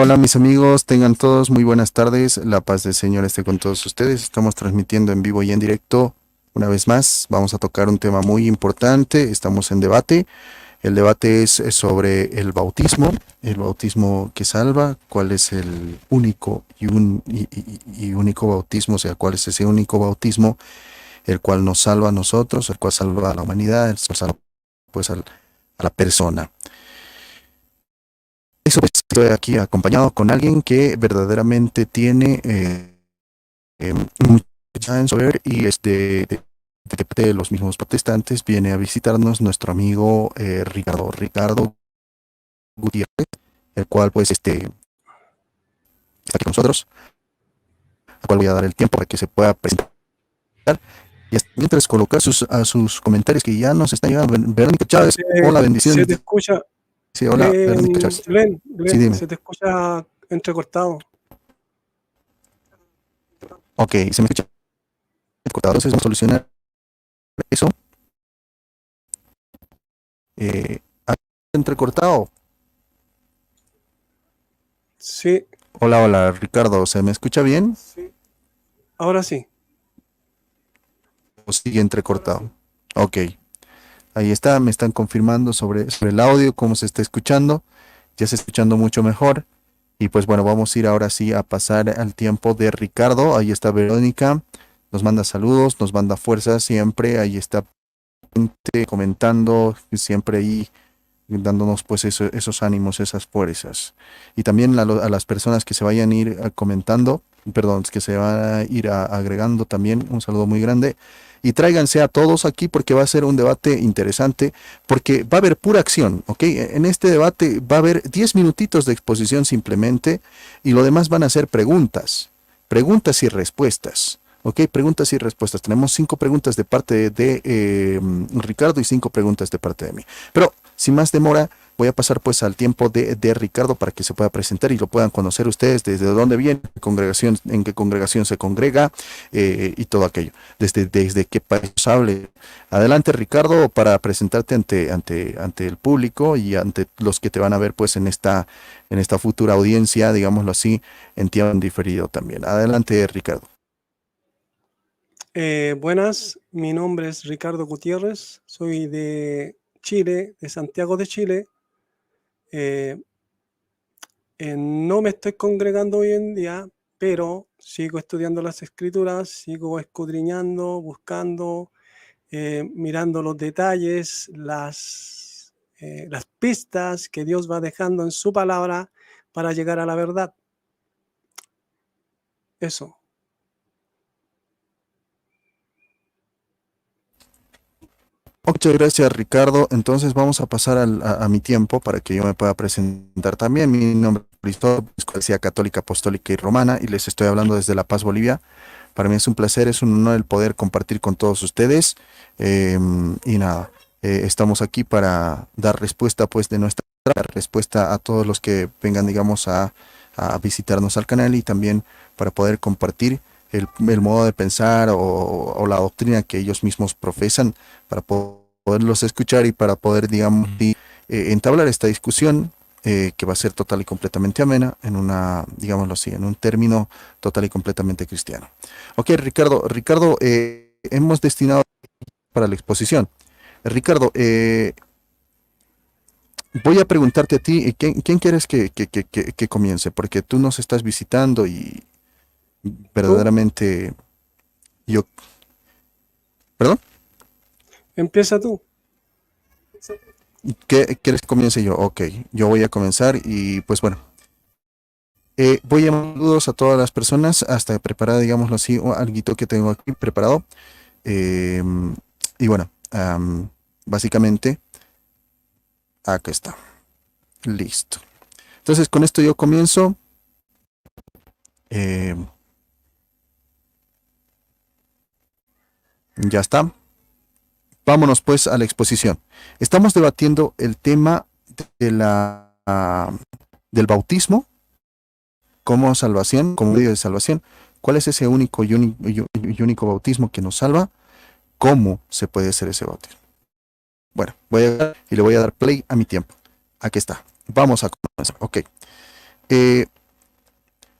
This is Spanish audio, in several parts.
Hola mis amigos, tengan todos muy buenas tardes, la paz del Señor esté con todos ustedes, estamos transmitiendo en vivo y en directo una vez más, vamos a tocar un tema muy importante, estamos en debate, el debate es sobre el bautismo que salva, cuál es el único y único bautismo, o sea, cuál es ese único bautismo, el cual nos salva a nosotros, el cual salva a la humanidad, el cual salva pues a la persona. Eso pues, estoy aquí acompañado con alguien que verdaderamente tiene mucha en saber y de los mismos protestantes viene a visitarnos nuestro amigo Ricardo Gutiérrez, el cual pues está aquí con nosotros, al cual voy a dar el tiempo para que se pueda presentar y mientras colocar a sus comentarios que ya nos están llegando. Verónica Chávez, hola, Se bendiciones. te escucha, Sí, hola, Verónica Chávez. Sí, dime. se te escucha entrecortado. Ok, se me escucha cortado, entonces vamos a solucionar eso. Eh, Entrecortado. Sí, Hola, hola, Ricardo, ¿se me escucha bien? sí. Ahora sí. ¿O sigue entrecortado? Ok, ahí está, me están confirmando sobre el audio, cómo se está escuchando. Ya se está escuchando mucho mejor. Y pues bueno, vamos a ir ahora sí a pasar al tiempo de Ricardo. Ahí está Verónica, nos manda saludos, nos manda fuerza siempre. Ahí está gente comentando, siempre ahí dándonos pues esos ánimos, esas fuerzas. Y también a las personas que se vayan a ir comentando, perdón, que se van a ir agregando también, un saludo muy grande. Y tráiganse a todos aquí porque va a ser un debate interesante, porque va a haber pura acción, ¿ok? En este debate va a haber 10 minutitos de exposición simplemente y lo demás van a ser preguntas, preguntas y respuestas. Ok, preguntas y respuestas. Tenemos 5 preguntas de parte de Ricardo y 5 preguntas de parte de mí. Pero sin más demora, voy a pasar pues al tiempo de Ricardo para que se pueda presentar y lo puedan conocer ustedes desde dónde viene, congregación, en qué congregación se congrega y todo aquello, desde qué país hable. Adelante Ricardo para presentarte ante el público y ante los que te van a ver pues en esta futura audiencia, digámoslo así, en tiempo diferido también. Adelante Ricardo. Buenas, mi nombre es Ricardo Gutiérrez, soy de Chile, de Santiago de Chile. Eh, no me estoy congregando hoy en día, pero sigo estudiando las escrituras, sigo escudriñando, buscando, mirando los detalles, las pistas que Dios va dejando en su palabra para llegar a la verdad. Eso. Muchas gracias, Ricardo. Entonces vamos a pasar a mi tiempo para que yo me pueda presentar también. Mi nombre es Cristóbal, Iglesia Católica, Apostólica y Romana, y les estoy hablando desde La Paz, Bolivia. Para mí es un placer, es un honor el poder compartir con todos ustedes. Y nada, estamos aquí para dar respuesta, pues, de nuestra respuesta a todos los que vengan, digamos, a visitarnos al canal y también para poder compartir el modo de pensar o la doctrina que ellos mismos profesan para poderlos escuchar y para poder, digamos, entablar esta discusión que va a ser total y completamente amena en una, digámoslo así, en un término total y completamente cristiano. Ok, Ricardo, hemos destinado para la exposición. Ricardo, voy a preguntarte a ti, ¿quién quieres que comience? Porque tú nos estás visitando y ¿Tú? verdaderamente yo, ¿perdón? Empieza tú. ¿Qué quieres que comience yo? Ok, yo voy a comenzar y pues bueno, voy a mandar saludos a todas las personas hasta preparar, digámoslo así, algo que tengo aquí preparado. Eh, y bueno, básicamente, acá está, listo. Entonces con esto yo comienzo. eh, ya está. Vámonos pues a la exposición. Estamos debatiendo el tema de del bautismo como salvación, como medio de salvación. ¿Cuál es ese único y único bautismo que nos salva? ¿Cómo se puede hacer ese bautismo? Bueno, y le voy a dar play a mi tiempo. Aquí está. Vamos a comenzar. Ok. Eh,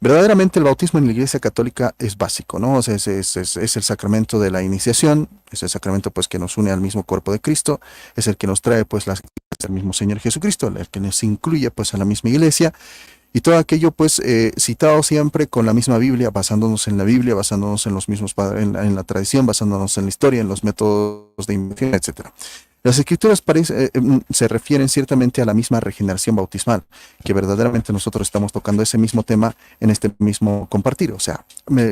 Verdaderamente el bautismo en la Iglesia Católica es básico, ¿no? O sea, es el sacramento de la iniciación, es el sacramento pues que nos une al mismo cuerpo de Cristo, es el que nos trae pues el mismo Señor Jesucristo, el que nos incluye pues a la misma Iglesia, y todo aquello pues citado siempre con la misma Biblia, basándonos en la Biblia, basándonos en los mismos en la tradición, basándonos en la historia, en los métodos de investigación, etcétera. Las escrituras se refieren ciertamente a la misma regeneración bautismal, que verdaderamente nosotros estamos tocando ese mismo tema en este mismo compartir, o sea,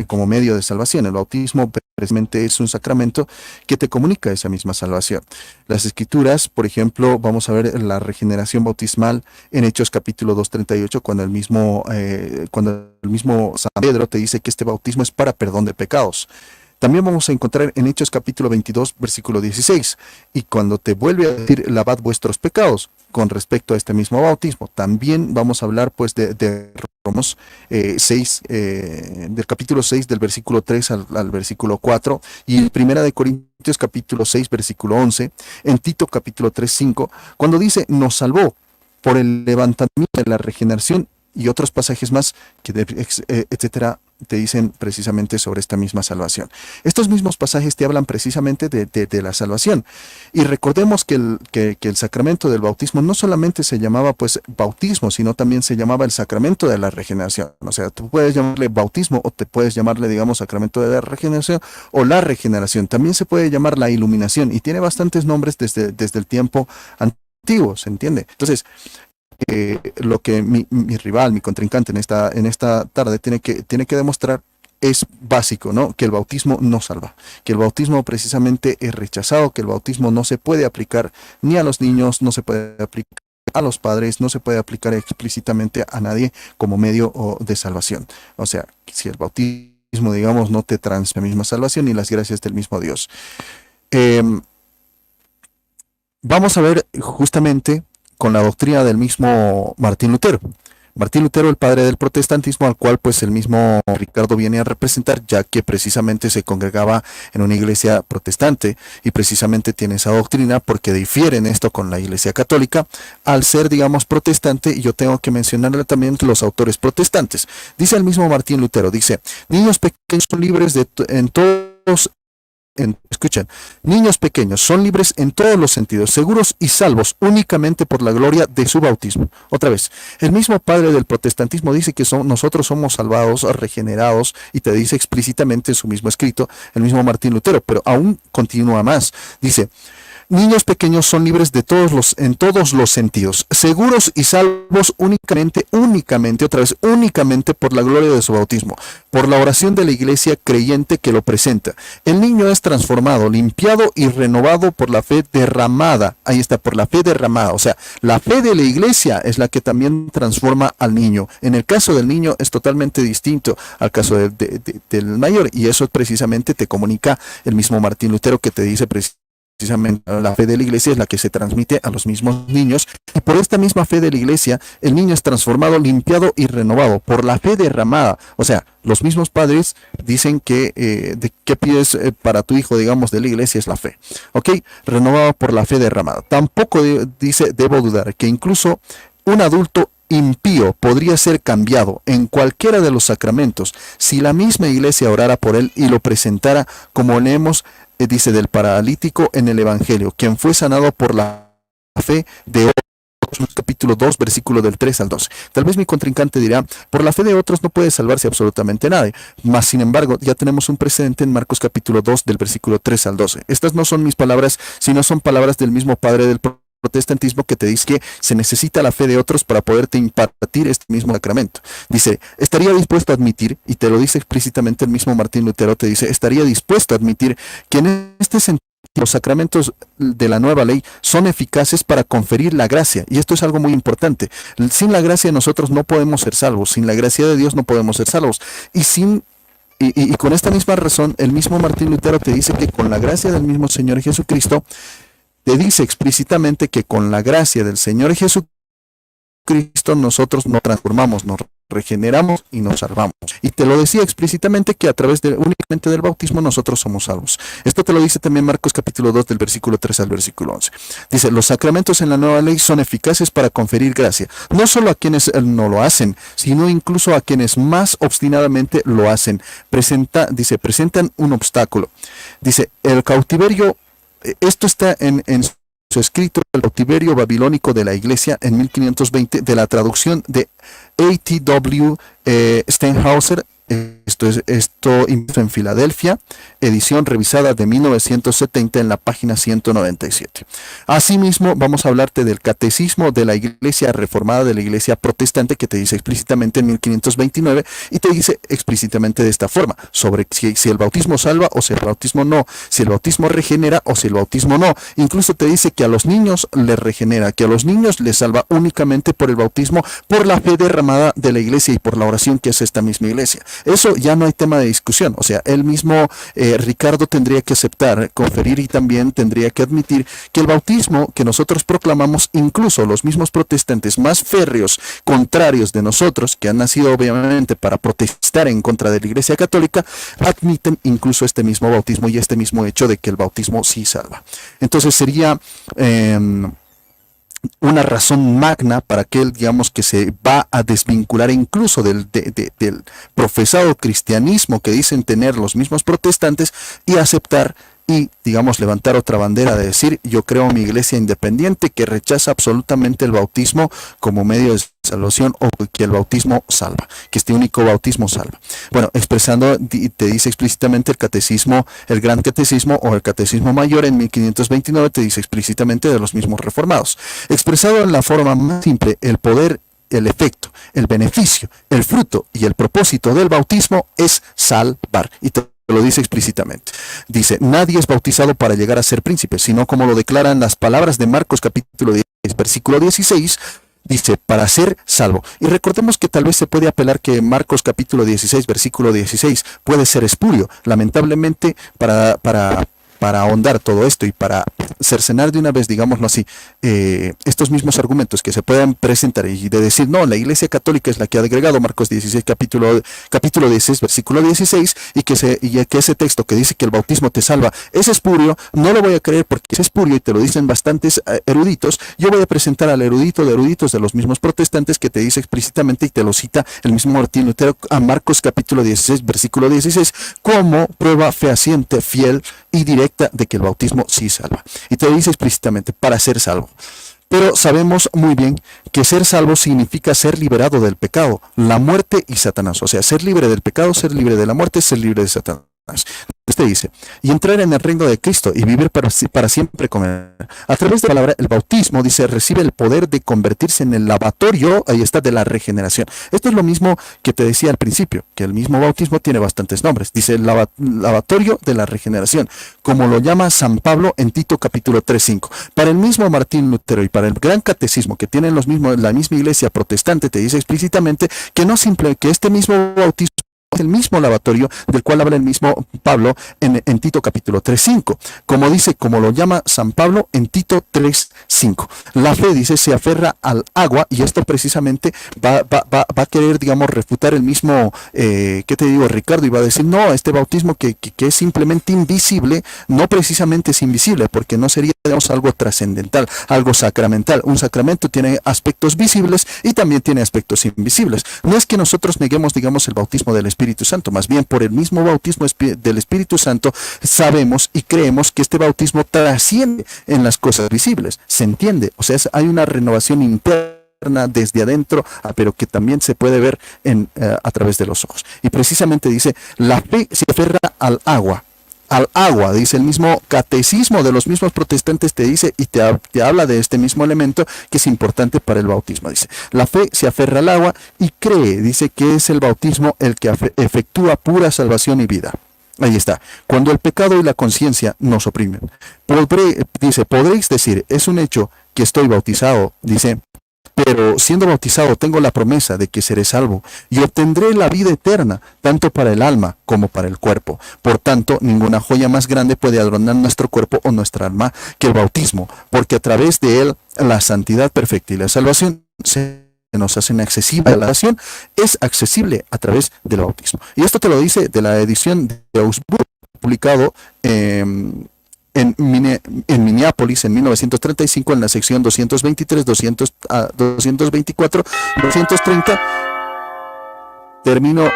como medio de salvación. El bautismo precisamente es un sacramento que te comunica esa misma salvación. Las escrituras, por ejemplo, vamos a ver la regeneración bautismal en Hechos capítulo 2:38, cuando el mismo San Pedro te dice que este bautismo es para perdón de pecados. También vamos a encontrar en Hechos capítulo 22, versículo 16, y cuando te vuelve a decir, lavad vuestros pecados, con respecto a este mismo bautismo. También vamos a hablar pues de Romanos 6, del capítulo 6, del versículo 3 al versículo 4, y Primera de Corintios capítulo 6, versículo 11, en Tito capítulo 3, 5, cuando dice, nos salvó por el levantamiento de la regeneración, y otros pasajes más, etcétera, te dicen precisamente sobre esta misma salvación. Estos mismos pasajes te hablan precisamente de la salvación. Y recordemos que el sacramento del bautismo no solamente se llamaba pues bautismo, sino también se llamaba el sacramento de la regeneración. O sea, tú puedes llamarle bautismo o te puedes llamarle, digamos, sacramento de la regeneración o la regeneración. También se puede llamar la iluminación y tiene bastantes nombres desde el tiempo antiguo, ¿se entiende? Entonces, lo que mi rival, mi contrincante en esta tarde tiene que demostrar es básico, ¿no? Que el bautismo no salva, que el bautismo precisamente es rechazado, que el bautismo no se puede aplicar ni a los niños, no se puede aplicar a los padres, no se puede aplicar explícitamente a nadie como medio de salvación. O sea, si el bautismo, digamos, no te transmite la misma salvación y las gracias del mismo Dios. Vamos a ver justamente con la doctrina del mismo Martín Lutero. Martín Lutero, el padre del protestantismo, al cual pues el mismo Ricardo viene a representar, ya que precisamente se congregaba en una iglesia protestante y precisamente tiene esa doctrina porque difiere en esto con la iglesia católica. Al ser, digamos, protestante, yo tengo que mencionarle también los autores protestantes. Dice el mismo Martín Lutero, dice, niños pequeños son libres en todos. Escuchen, niños pequeños son libres en todos los sentidos, seguros y salvos únicamente por la gloria de su bautismo. Otra vez, el mismo padre del protestantismo dice que nosotros somos salvados, regenerados, y te dice explícitamente en su mismo escrito, el mismo Martín Lutero, pero aún continúa más. Dice, niños pequeños son libres en todos los sentidos, seguros y salvos únicamente, otra vez, únicamente por la gloria de su bautismo, por la oración de la iglesia creyente que lo presenta. El niño es transformado, limpiado y renovado por la fe derramada. Ahí está, por la fe derramada. O sea, la fe de la iglesia es la que también transforma al niño. En el caso del niño es totalmente distinto al caso del mayor, y eso precisamente te comunica el mismo Martín Lutero, que te dice precisamente la fe de la iglesia es la que se transmite a los mismos niños, y por esta misma fe de la iglesia el niño es transformado, limpiado y renovado por la fe derramada. O sea, los mismos padres dicen que de qué pides para tu hijo, digamos, de la iglesia es la fe, ¿ok? Renovado por la fe derramada. Tampoco dice, debo dudar que incluso un adulto impío podría ser cambiado en cualquiera de los sacramentos si la misma iglesia orara por él y lo presentara, como leemos, dice, del paralítico en el Evangelio, quien fue sanado por la fe de otros, capítulo 2, versículo del 3 al 12. Tal vez mi contrincante dirá, por la fe de otros no puede salvarse absolutamente nadie, mas sin embargo ya tenemos un precedente en Marcos capítulo 2 del versículo 3 al 12. Estas no son mis palabras, sino son palabras del mismo padre del protestantismo, que te dice que se necesita la fe de otros para poderte impartir este mismo sacramento. Dice, estaría dispuesto a admitir, y te lo dice explícitamente el mismo Martín Lutero, te dice, estaría dispuesto a admitir que en este sentido los sacramentos de la nueva ley son eficaces para conferir la gracia, y esto es algo muy importante. Sin la gracia nosotros no podemos ser salvos, sin la gracia de Dios no podemos ser salvos, y con esta misma razón el mismo Martín Lutero te dice que con la gracia del mismo Señor Jesucristo, te dice explícitamente que con la gracia del Señor Jesucristo Jesucristo nosotros nos transformamos, nos regeneramos y nos salvamos. Y te lo decía explícitamente que a través únicamente del bautismo nosotros somos salvos. Esto te lo dice también Marcos capítulo 2 del versículo 3 al versículo 11. Dice, los sacramentos en la nueva ley son eficaces para conferir gracia, no solo a quienes no lo hacen, sino incluso a quienes más obstinadamente lo hacen. Presentan un obstáculo. Dice, el cautiverio, esto está en su escrito El cautiverio babilónico de la iglesia en 1520 de la traducción de A.T.W. Stenhauser. Esto impreso en Filadelfia, edición revisada de 1970 en la página 197. Asimismo, vamos a hablarte del catecismo de la iglesia reformada, de la iglesia protestante, que te dice explícitamente en 1529 y te dice explícitamente de esta forma, sobre si el bautismo salva o si el bautismo no, si el bautismo regenera o si el bautismo no. Incluso te dice que a los niños les regenera, que a los niños les salva únicamente por el bautismo, por la fe derramada de la iglesia y por la oración que hace esta misma iglesia. Eso ya no hay tema de discusión. O sea, él mismo, Ricardo, tendría que aceptar, conferir y también tendría que admitir que el bautismo que nosotros proclamamos, incluso los mismos protestantes más férreos, contrarios de nosotros, que han nacido obviamente para protestar en contra de la Iglesia Católica, admiten incluso este mismo bautismo y este mismo hecho de que el bautismo sí salva. Entonces sería una razón magna para aquel, digamos, que se va a desvincular incluso del profesado cristianismo que dicen tener los mismos protestantes y aceptar y, digamos, levantar otra bandera de decir, yo creo mi iglesia independiente que rechaza absolutamente el bautismo como medio de salvación o que el bautismo salva, que este único bautismo salva. Bueno, expresando, te dice explícitamente el catecismo, el gran catecismo o el catecismo mayor en 1529 te dice explícitamente de los mismos reformados. Expresado en la forma más simple, el poder, el efecto, el beneficio, el fruto y el propósito del bautismo es salvar. Y te lo dice explícitamente. Dice, nadie es bautizado para llegar a ser príncipe, sino como lo declaran las palabras de Marcos capítulo 10, versículo 16, dice, para ser salvo. Y recordemos que tal vez se puede apelar que Marcos capítulo 16, versículo 16, puede ser espurio. Lamentablemente, para ahondar todo esto y para cercenar de una vez, digámoslo así, estos mismos argumentos que se puedan presentar y de decir, no, la Iglesia Católica es la que ha agregado Marcos 16, capítulo 16, versículo 16, y que ese texto que dice que el bautismo te salva es espurio, no lo voy a creer porque es espurio y te lo dicen bastantes eruditos. Yo voy a presentar al erudito de eruditos de los mismos protestantes que te dice explícitamente y te lo cita el mismo Martín Lutero a Marcos capítulo 16, versículo 16, como prueba fehaciente, fiel y directa de que el bautismo sí salva. Y te dice explícitamente, para ser salvo. Pero sabemos muy bien que ser salvo significa ser liberado del pecado, la muerte y Satanás. O sea, ser libre del pecado, ser libre de la muerte, ser libre de Satanás. Usted dice, y entrar en el reino de Cristo y vivir para siempre con él. A través de la palabra, el bautismo, dice, recibe el poder de convertirse en el lavatorio, ahí está, de la regeneración. Esto es lo mismo que te decía al principio, que el mismo bautismo tiene bastantes nombres. Dice, el lavatorio de la regeneración, como lo llama San Pablo en Tito capítulo 3:5. Para el mismo Martín Lutero y para el gran catecismo que tienen la misma iglesia protestante, te dice explícitamente que este mismo bautismo es el mismo lavatorio del cual habla el mismo Pablo en Tito capítulo 3:5, como lo llama San Pablo en Tito 3:5. La fe, dice, se aferra al agua y esto precisamente va a querer, digamos, refutar el mismo, ¿qué te digo, Ricardo? Y va a decir, no, este bautismo que es simplemente invisible, no precisamente es invisible, porque no sería, digamos, algo trascendental, algo sacramental. Un sacramento tiene aspectos visibles y también tiene aspectos invisibles. No es que nosotros neguemos, digamos, el bautismo del Espíritu Santo, más bien por el mismo bautismo del Espíritu Santo sabemos y creemos que este bautismo trasciende en las cosas visibles, se entiende, o sea, hay una renovación interna desde adentro, pero que también se puede ver a través de los ojos. Y precisamente dice, la fe se aferra al agua, dice el mismo catecismo de los mismos protestantes, te dice y te habla de este mismo elemento que es importante para el bautismo. Dice, la fe se aferra al agua y cree, dice, que es el bautismo el que efectúa pura salvación y vida. Ahí está, cuando el pecado y la conciencia nos oprimen. Podréis decir, es un hecho que estoy bautizado, dice, pero siendo bautizado tengo la promesa de que seré salvo y obtendré la vida eterna, tanto para el alma como para el cuerpo. Por tanto, ninguna joya más grande puede adornar nuestro cuerpo o nuestra alma que el bautismo, porque a través de él la santidad perfecta y la salvación se nos hacen accesible a la salvación, es accesible a través del bautismo. Y esto te lo dice de la edición de Augsburg, publicado en Minneapolis en 1935 en la sección 223, 224, 230. Termino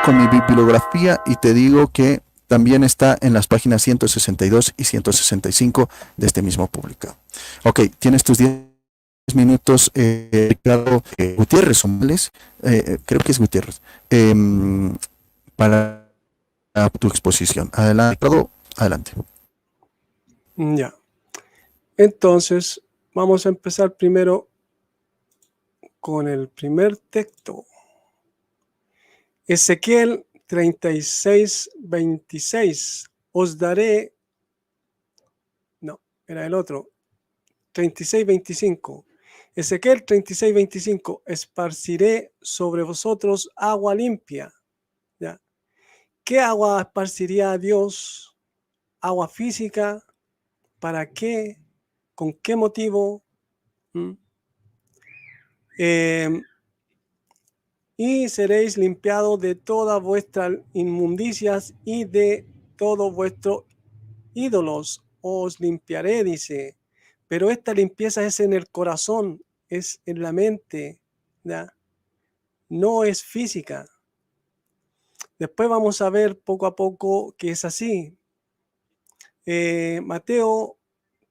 con mi bibliografía y te digo que también está en las páginas 162 y 165 de este mismo publicado. Ok, tienes tus 10 minutos, Ricardo Gutiérrez Somales, creo que es Gutiérrez, para tu exposición. Adelante, Ricardo, adelante. Ya. Entonces, vamos a empezar primero con el primer texto. Ezequiel 36, 26. Os daré. No, era el otro. 36, 25. Ezequiel 36, 25. Esparciré sobre vosotros agua limpia. ¿Ya? ¿Qué agua esparciría Dios? ¿Agua física? ¿Para qué? ¿Con qué motivo? Y seréis limpiados de todas vuestras inmundicias y de todos vuestros ídolos. Os limpiaré, dice. Pero esta limpieza es en el corazón, es en la mente, ¿ya? No es física. Después vamos a ver poco a poco que es así. Mateo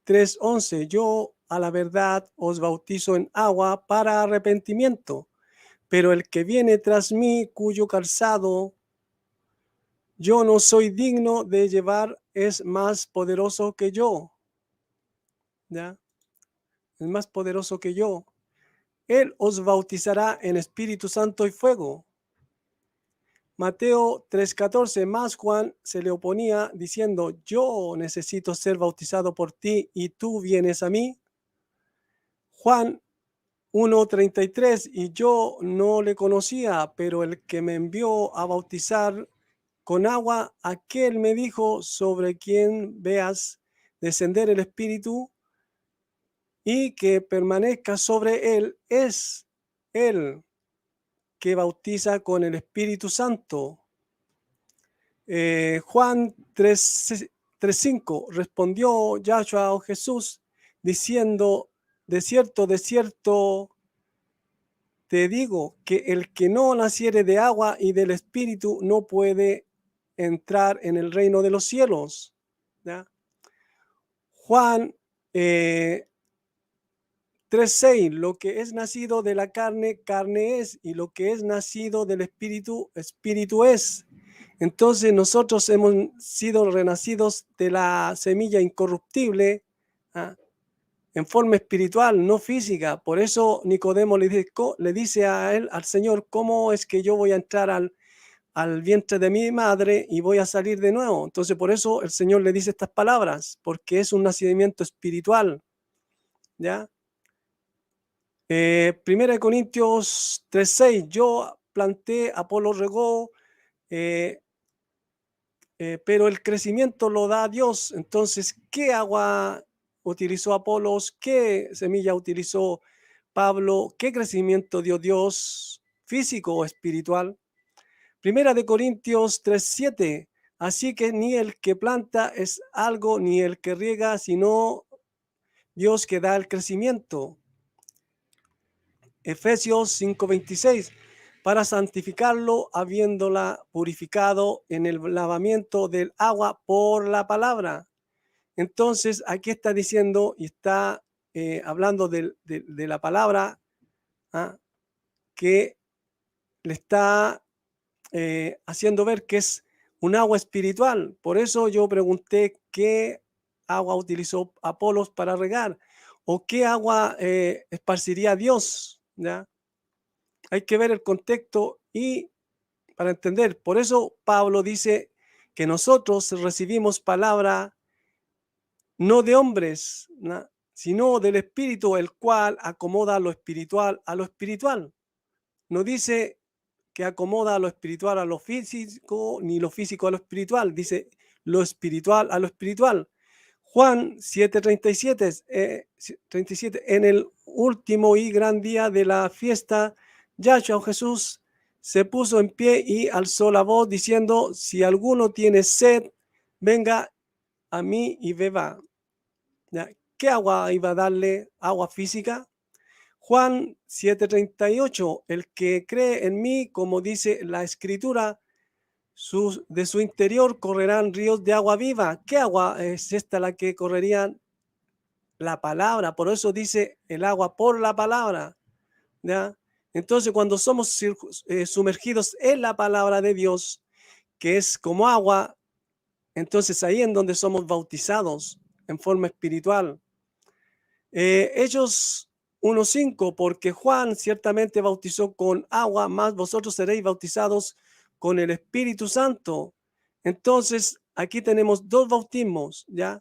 3:11. Yo a la verdad os bautizo en agua para arrepentimiento, pero el que viene tras mí, cuyo calzado yo no soy digno de llevar, es más poderoso que yo. ¿Ya? Es más poderoso que yo. Él os bautizará en Espíritu Santo y fuego. Mateo 3:14, más Juan se le oponía diciendo, yo necesito ser bautizado por ti y tú vienes a mí. Juan 1:33, y yo no le conocía, pero el que me envió a bautizar con agua, aquel me dijo, sobre quien veas descender el Espíritu y que permanezca sobre él, es él que bautiza con el Espíritu Santo. Juan 3:5, respondió Yahshua o Jesús diciendo, de cierto, te digo que el que no naciere de agua y del Espíritu no puede entrar en el reino de los cielos. ¿Ya? Juan 3:6, lo que es nacido de la carne, carne es, y lo que es nacido del Espíritu, Espíritu es. Entonces nosotros hemos sido renacidos de la semilla incorruptible, ¿ah? En forma espiritual, no física. Por eso Nicodemo le dice a él, al Señor, ¿cómo es que yo voy a entrar al vientre de mi madre y voy a salir de nuevo? Entonces por eso el Señor le dice estas palabras, porque es un nacimiento espiritual. ¿Ya? 1 Corintios 3:6, yo planté, Apolo regó, pero el crecimiento lo da Dios. Entonces, ¿qué agua utilizó Apolos? ¿Qué semilla utilizó Pablo? ¿Qué crecimiento dio Dios, físico o espiritual? 1 Corintios 3:7, así que ni el que planta es algo, ni el que riega, sino Dios que da el crecimiento. Efesios 5:26, para santificarlo, habiéndola purificado en el lavamiento del agua por la palabra. Entonces, aquí está diciendo y está hablando de la palabra, ¿ah? Que le está haciendo ver que es un agua espiritual. Por eso yo pregunté qué agua utilizó Apolos para regar o qué agua esparciría Dios, ¿ya? Hay que ver el contexto y para entender. Por eso Pablo dice que nosotros recibimos palabra no de hombres, ¿no?, sino del Espíritu, el cual acomoda lo espiritual a lo espiritual. No dice que acomoda lo espiritual a lo físico, ni lo físico a lo espiritual. Dice lo espiritual a lo espiritual. Juan 7:37, en el último y gran día de la fiesta, Yahshua Jesús se puso en pie y alzó la voz diciendo, si alguno tiene sed, venga a mí y beba. ¿Ya? ¿Qué agua iba a darle? ¿Agua física? Juan 7:38, el que cree en mí, como dice la escritura, de su interior correrán ríos de agua viva. ¿Qué agua es esta la que correrían? La palabra. Por eso dice el agua por la palabra. ¿Ya? Entonces, cuando somos sumergidos en la palabra de Dios, que es como agua, entonces ahí en donde somos bautizados en forma espiritual. Hechos 1:5, porque Juan ciertamente bautizó con agua, más vosotros seréis bautizados con el Espíritu Santo. Entonces, aquí tenemos dos bautismos, ¿ya?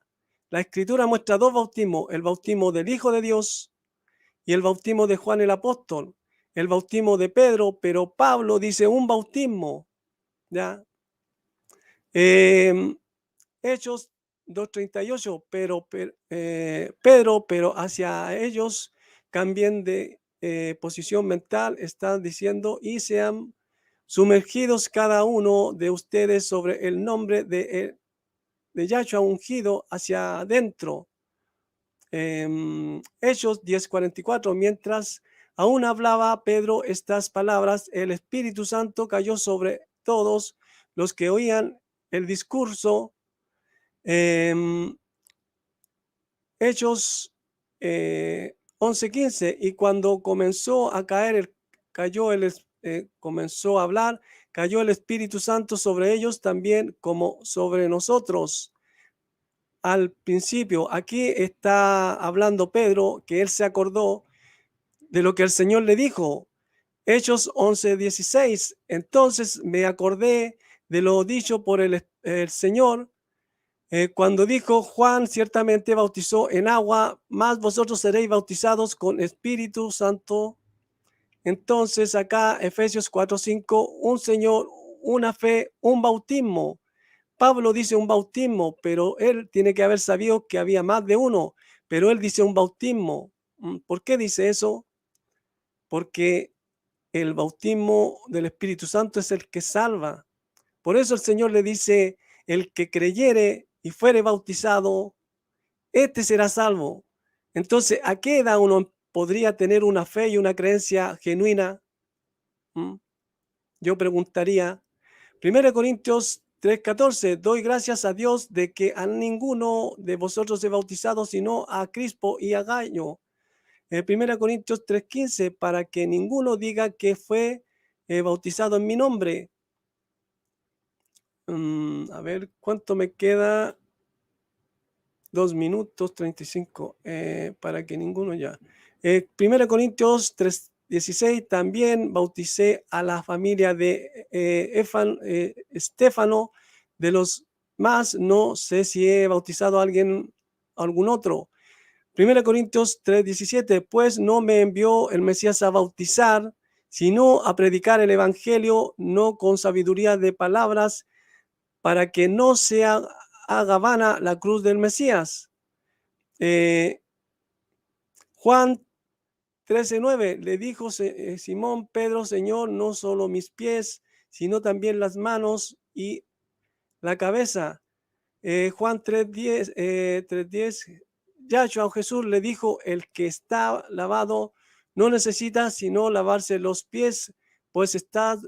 La Escritura muestra dos bautismos, el bautismo del Hijo de Dios y el bautismo de Juan el Apóstol, el bautismo de Pedro, pero Pablo dice un bautismo, ¿ya? Hechos 2:38, Pedro, pero hacia ellos cambien de posición mental, están diciendo, y sean sumergidos cada uno de ustedes sobre el nombre de Yahshua ungido hacia adentro. Hechos 10:44, mientras aún hablaba Pedro estas palabras, el Espíritu Santo cayó sobre todos los que oían el discurso. Hechos 11:15, y cuando comenzó a caer, comenzó a hablar, cayó el Espíritu Santo sobre ellos también como sobre nosotros. Al principio, aquí está hablando Pedro, que él se acordó de lo que el Señor le dijo. Hechos 11:16, entonces me acordé de lo dicho por el Señor, cuando dijo, Juan ciertamente bautizó en agua, mas vosotros seréis bautizados con Espíritu Santo. Entonces acá Efesios 4:5, un Señor, una fe, un bautismo. Pablo dice un bautismo, pero él tiene que haber sabido que había más de uno, pero él dice un bautismo. ¿Por qué dice eso? Porque el bautismo del Espíritu Santo es el que salva. Por eso el Señor le dice, el que creyere y fuere bautizado, este será salvo. Entonces, ¿a qué edad uno podría tener una fe y una creencia genuina? Yo preguntaría, 1 Corintios 3:14, doy gracias a Dios de que a ninguno de vosotros he bautizado, sino a Crispo y a Gallo. 1 Corintios 3:15, para que ninguno diga que fue bautizado en mi nombre. A ver, ¿cuánto me queda? 2 minutos 35, para que ninguno ya. 1 Corintios 3:16, también bauticé a la familia de Estéfano, de los más, no sé si he bautizado a algún otro. 1 Corintios 3:17, pues no me envió el Mesías a bautizar, sino a predicar el Evangelio, no con sabiduría de palabras, para que no sea haga vana la cruz del Mesías. Juan 13:9, le dijo Simón Pedro, Señor, no solo mis pies, sino también las manos y la cabeza. Juan 3:10, Yahshua Jesús le dijo, el que está lavado no necesita sino lavarse los pies, pues estad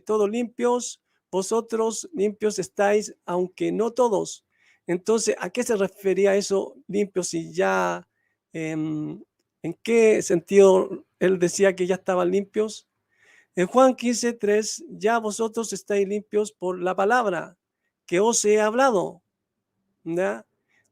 todos limpios, vosotros limpios estáis, aunque no todos. Entonces, ¿a qué se refería eso, limpios? Y ya, ¿en qué sentido él decía que ya estaban limpios? En Juan 15:3, ya vosotros estáis limpios por la palabra que os he hablado. ¿Ya?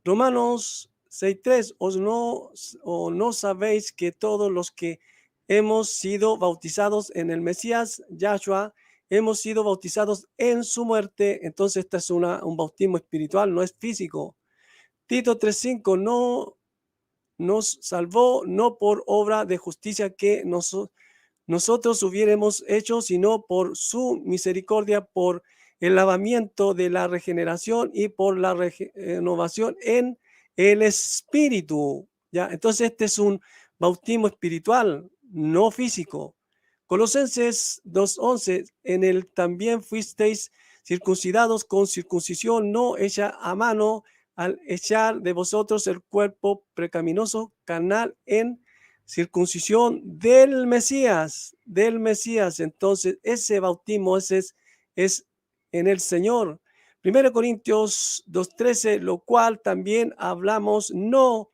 Romanos 6:3, o no sabéis que todos los que hemos sido bautizados en el Mesías, Yahshua, hemos sido bautizados en su muerte. Entonces esta es un bautismo espiritual, no es físico. Tito 3:5, no nos salvó no por obra de justicia que nosotros hubiéramos hecho, sino por su misericordia, por el lavamiento de la regeneración y por la renovación en el Espíritu. ¿Ya? Entonces este es un bautismo espiritual, no físico. Colosenses 2:11, en el también fuisteis circuncidados con circuncisión no hecha a mano, al echar de vosotros el cuerpo pecaminoso carnal en circuncisión del Mesías, del Mesías. Entonces ese bautismo es en el Señor. 1 Corintios 2:13, lo cual también hablamos no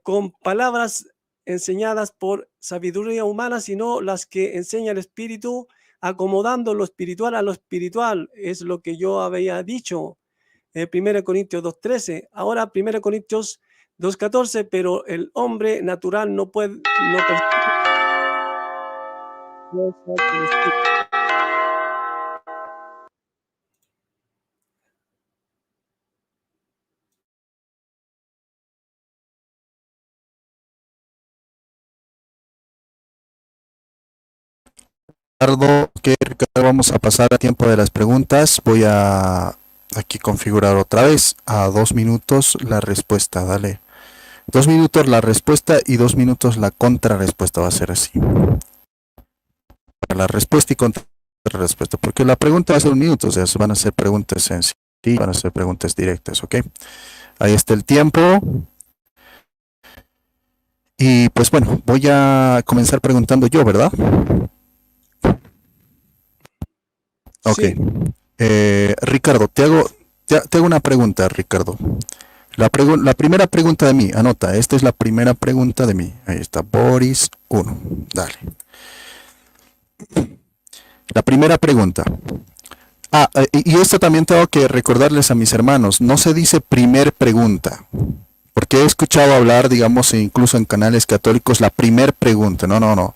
con palabras enseñadas por sabiduría humana, sino las que enseña el Espíritu, acomodando lo espiritual a lo espiritual. Es lo que yo había dicho. 1 Corintios 2:13. Ahora 1 Corintios 2:14, pero el hombre natural no puede, no Ricardo, Ricardo, vamos a pasar a tiempo de las preguntas. Voy a aquí configurar otra vez a 2 minutos la respuesta. Dale. 2 minutos la respuesta y 2 minutos la contrarrespuesta. Va a ser así. La respuesta y contrarrespuesta. Porque la pregunta va a ser 1 minuto. O sea, van a ser preguntas sencillas. Van a ser preguntas directas. ¿Ok? Ahí está el tiempo. Y pues bueno, voy a comenzar preguntando yo, ¿verdad? Ok. Sí. Ricardo, te hago una pregunta, Ricardo. La primera pregunta de mí, anota, esta es la primera pregunta de mí. Ahí está, Boris 1. Dale. La primera pregunta. Y esto también tengo que recordarles a mis hermanos. No se dice primer pregunta. Porque he escuchado hablar, digamos, incluso en canales católicos, la primer pregunta. No, no, no.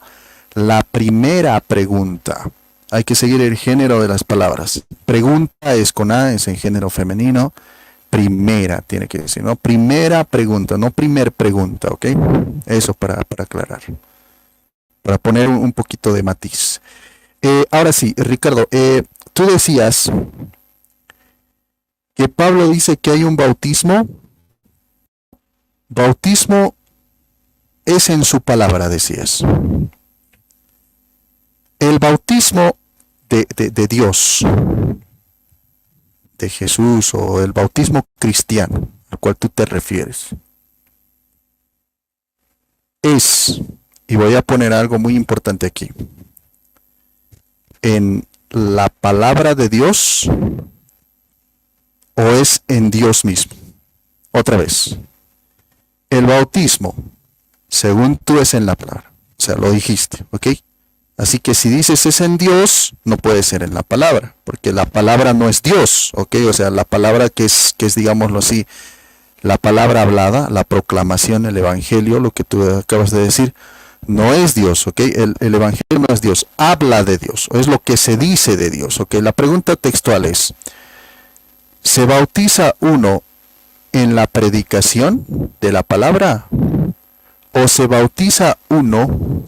La primera pregunta. Hay que seguir el género de las palabras. Pregunta es con A, es en género femenino. Primera tiene que decir, ¿no? Primera pregunta, no primer pregunta, ¿ok? Eso para aclarar. Para poner un poquito de matiz. Ahora sí, Ricardo, tú decías que Pablo dice que hay un bautismo. Bautismo es en su palabra, decías. El bautismo de Dios, de Jesús, o el bautismo cristiano al cual tú te refieres, es, y voy a poner algo muy importante aquí, en la palabra de Dios o es en Dios mismo. Otra vez, el bautismo, según tú, es en la palabra. O sea, lo dijiste, ¿ok? Así que si dices es en Dios, no puede ser en la palabra, porque la palabra no es Dios, ¿ok? O sea, la palabra que es digámoslo así, la palabra hablada, la proclamación, el evangelio, lo que tú acabas de decir, no es Dios, ¿ok? El evangelio no es Dios, habla de Dios, o es lo que se dice de Dios, ¿ok? La pregunta textual es, ¿se bautiza uno en la predicación de la palabra o se bautiza uno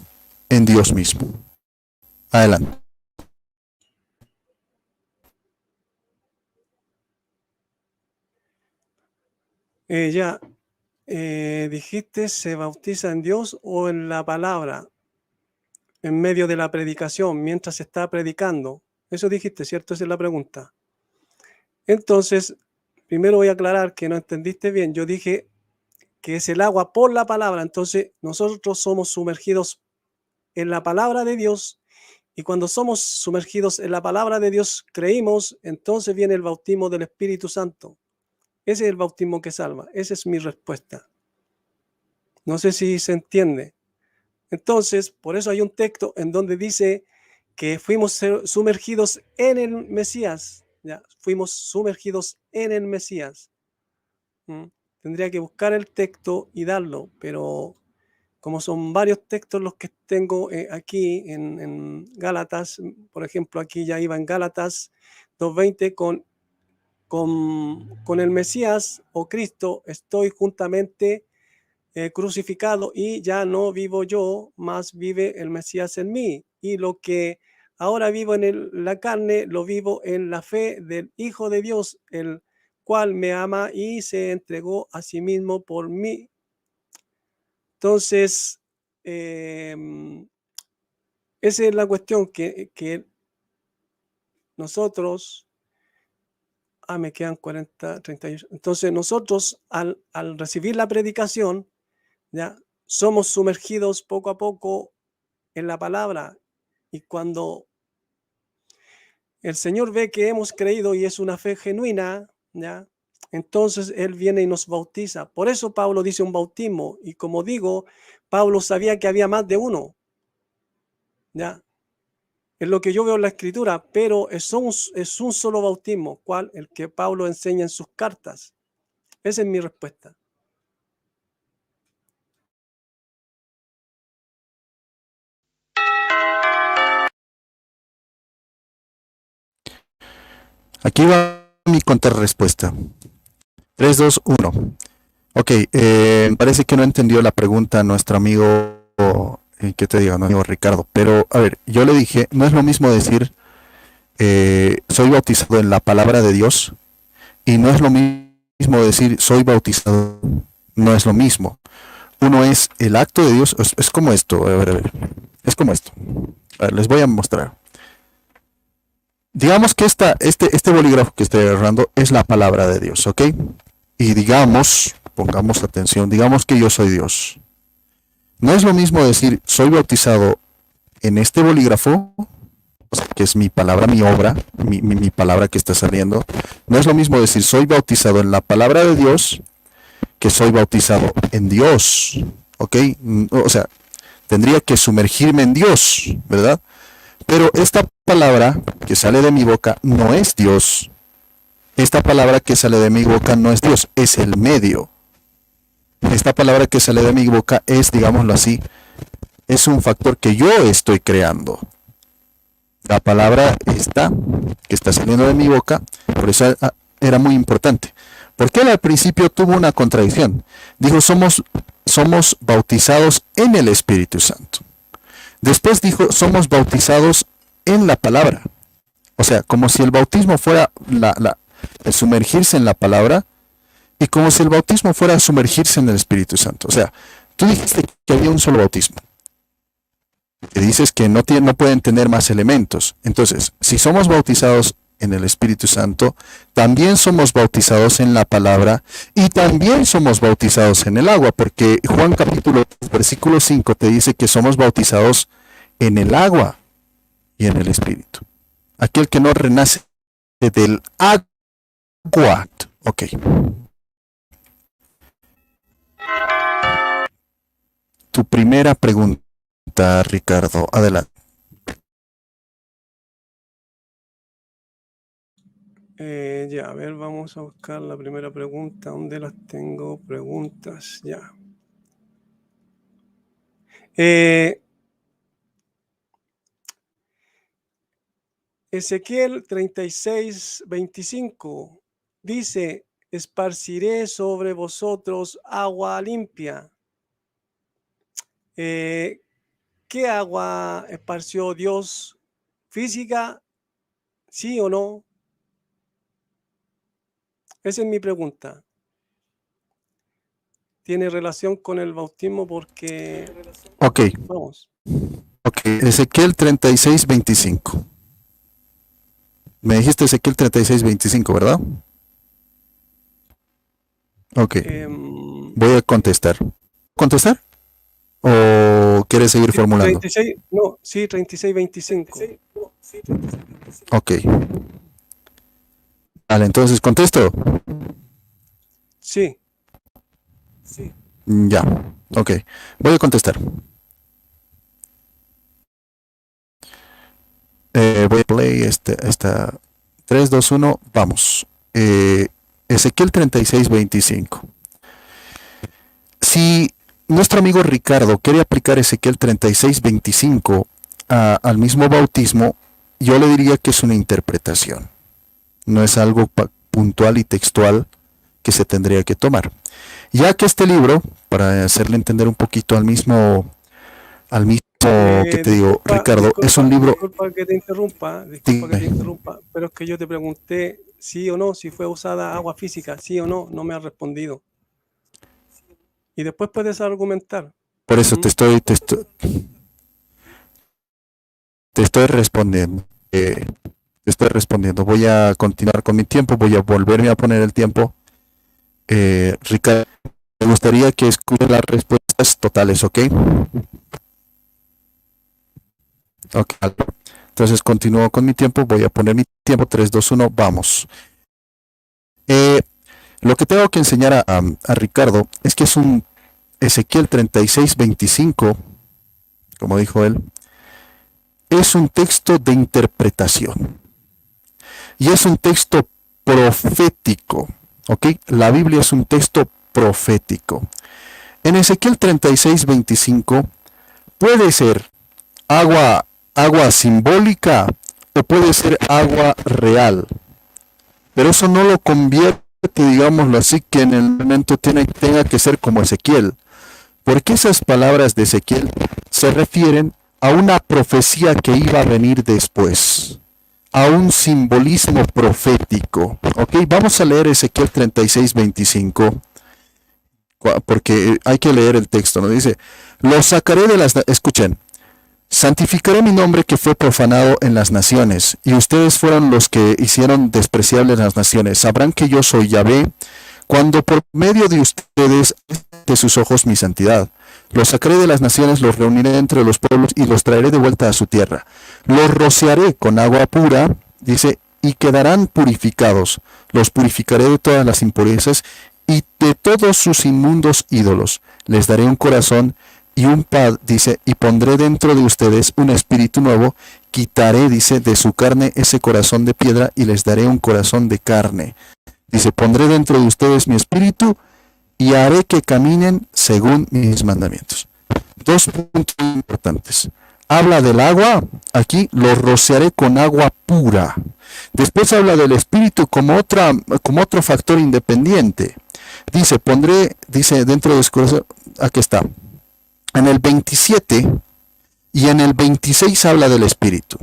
en Dios mismo? Adelante. Ya, dijiste, ¿se bautiza en Dios o en la palabra? En medio de la predicación, mientras se está predicando. Eso dijiste, ¿cierto? Esa es la pregunta. Entonces, primero voy a aclarar que no entendiste bien. Yo dije que es el agua por la palabra. Entonces, nosotros somos sumergidos en la palabra de Dios, y cuando somos sumergidos en la palabra de Dios, creímos, entonces viene el bautismo del Espíritu Santo. Ese es el bautismo que salva. Esa es mi respuesta. No sé si se entiende. Entonces, por eso hay un texto en donde dice que fuimos sumergidos en el Mesías. ¿Ya? Fuimos sumergidos en el Mesías. Tendría que buscar el texto y darlo, pero como son varios textos los que tengo aquí en Gálatas, por ejemplo, aquí ya iba en Gálatas 2:20 con el Mesías o Cristo, estoy juntamente crucificado y ya no vivo yo, más vive el Mesías en mí. Y lo que ahora vivo en la carne, lo vivo en la fe del Hijo de Dios, el cual me ama y se entregó a sí mismo por mí. Entonces, esa es la cuestión que nosotros, me quedan 40, 38. Entonces, nosotros al recibir la predicación, ya somos sumergidos poco a poco en la palabra, y cuando el Señor ve que hemos creído y es una fe genuina, ¿ya? Entonces Él viene y nos bautiza. Por eso Pablo dice un bautismo. Y como digo, Pablo sabía que había más de uno, ¿ya? Es lo que yo veo en la Escritura, pero es un solo bautismo, ¿cuál? El que Pablo enseña en sus cartas. Esa es mi respuesta. Aquí va mi contrarrespuesta. 3, 2, 1. Ok, parece que no entendió la pregunta nuestro amigo, ¿qué te digo? No, amigo Ricardo. Pero, a ver, yo le dije, no es lo mismo decir, soy bautizado en la palabra de Dios, y no es lo mismo decir, soy bautizado. No es lo mismo. Uno es el acto de Dios, es como esto, a ver, es como esto. A ver, les voy a mostrar. Digamos que este bolígrafo que estoy agarrando es la palabra de Dios, ¿ok? Y digamos, pongamos atención, digamos que yo soy Dios. No es lo mismo decir soy bautizado en este bolígrafo, o sea, que es mi palabra, mi obra, mi palabra que está saliendo. No es lo mismo decir soy bautizado en la palabra de Dios que soy bautizado en Dios, ¿ok? O sea, tendría que sumergirme en Dios, ¿verdad? Pero esta palabra que sale de mi boca no es Dios. Esta palabra que sale de mi boca no es Dios, es el medio. Esta palabra que sale de mi boca es, digámoslo así, es un factor que yo estoy creando. La palabra esta, que está saliendo de mi boca, por eso era muy importante. Porque él al principio tuvo una contradicción. Dijo, somos bautizados en el Espíritu Santo. Después dijo, somos bautizados en la palabra. O sea, como si el bautismo fuera el sumergirse en la palabra, y como si el bautismo fuera sumergirse en el Espíritu Santo. O sea, tú dijiste que había un solo bautismo. Que dices que no pueden tener más elementos. Entonces, si somos bautizados en el Espíritu Santo, también somos bautizados en la palabra y también somos bautizados en el agua, porque Juan capítulo versículo 5 te dice que somos bautizados en el agua y en el Espíritu. Aquel que no renace del agua. Ok. Tu primera pregunta, Ricardo. Adelante. Ya, a ver, vamos a buscar la primera pregunta. ¿Dónde las tengo? Preguntas, ya. Ezequiel 36, 25 dice, esparciré sobre vosotros agua limpia. ¿Qué agua esparció Dios? ¿Física? ¿Sí o no? Esa es mi pregunta. Tiene relación con el bautismo porque... Ok. Vamos. Ok, Ezequiel 36, 25. Me dijiste Ezequiel 36, 25, ¿verdad? Ok. Voy a contestar. ¿Contestar? ¿O quieres seguir formulando? 36, no, sí, 36, 25. Ok. Vale, entonces contesto. Sí. Ya. Ok. Voy a contestar. Voy a play esta 3, 2, 1, vamos. Ezequiel 36, 25. Si nuestro amigo Ricardo quiere aplicar Ezequiel 36, 25 al mismo bautismo, yo le diría que es una interpretación. No es algo puntual y textual que se tendría que tomar. Ya que este libro, para hacerle entender un poquito al mismo que te digo, Ricardo, es un libro... Disculpa que te interrumpa, pero es que yo te pregunté sí o no, si fue usada agua física, sí o no, no me ha respondido. Y después puedes argumentar. Por eso te estoy respondiendo. Te estoy respondiendo. Voy a continuar con mi tiempo, voy a volverme a poner el tiempo. Ricardo, me gustaría que escuche las respuestas totales, ¿ok? Ok. Entonces continúo con mi tiempo, voy a poner mi tiempo, 3, 2, 1, vamos. Lo que tengo que enseñar a Ricardo es que es un Ezequiel 36:25, como dijo él, es un texto de interpretación y es un texto profético, ¿ok? La Biblia es un texto profético. En Ezequiel 36:25 puede ser agua, agua simbólica o puede ser agua real, pero eso no lo convierte, digámoslo así, que en el momento tenga que ser como Ezequiel, porque esas palabras de Ezequiel se refieren a una profecía que iba a venir después, a un simbolismo profético. Ok, vamos a leer Ezequiel 36:25, porque hay que leer el texto, ¿no? Dice, los sacaré de las... Escuchen, santificaré mi nombre que fue profanado en las naciones, y ustedes fueron los que hicieron despreciables las naciones. Sabrán que yo soy Yahvé, cuando por medio de ustedes de sus ojos mi santidad. Los sacaré de las naciones, los reuniré entre los pueblos y los traeré de vuelta a su tierra. Los rociaré con agua pura, dice, y quedarán purificados. Los purificaré de todas las impurezas y de todos sus inmundos ídolos. Les daré un corazón y un pad, dice, y pondré dentro de ustedes un espíritu nuevo. Quitaré, dice, de su carne ese corazón de piedra y les daré un corazón de carne. Dice, pondré dentro de ustedes mi espíritu y haré que caminen según mis mandamientos. Dos puntos importantes. Habla del agua, aquí lo rociaré con agua pura. Después habla del espíritu como otro factor independiente. Dice, pondré, dice, dentro de su corazón, aquí está. En el 27 y en el 26 habla del espíritu.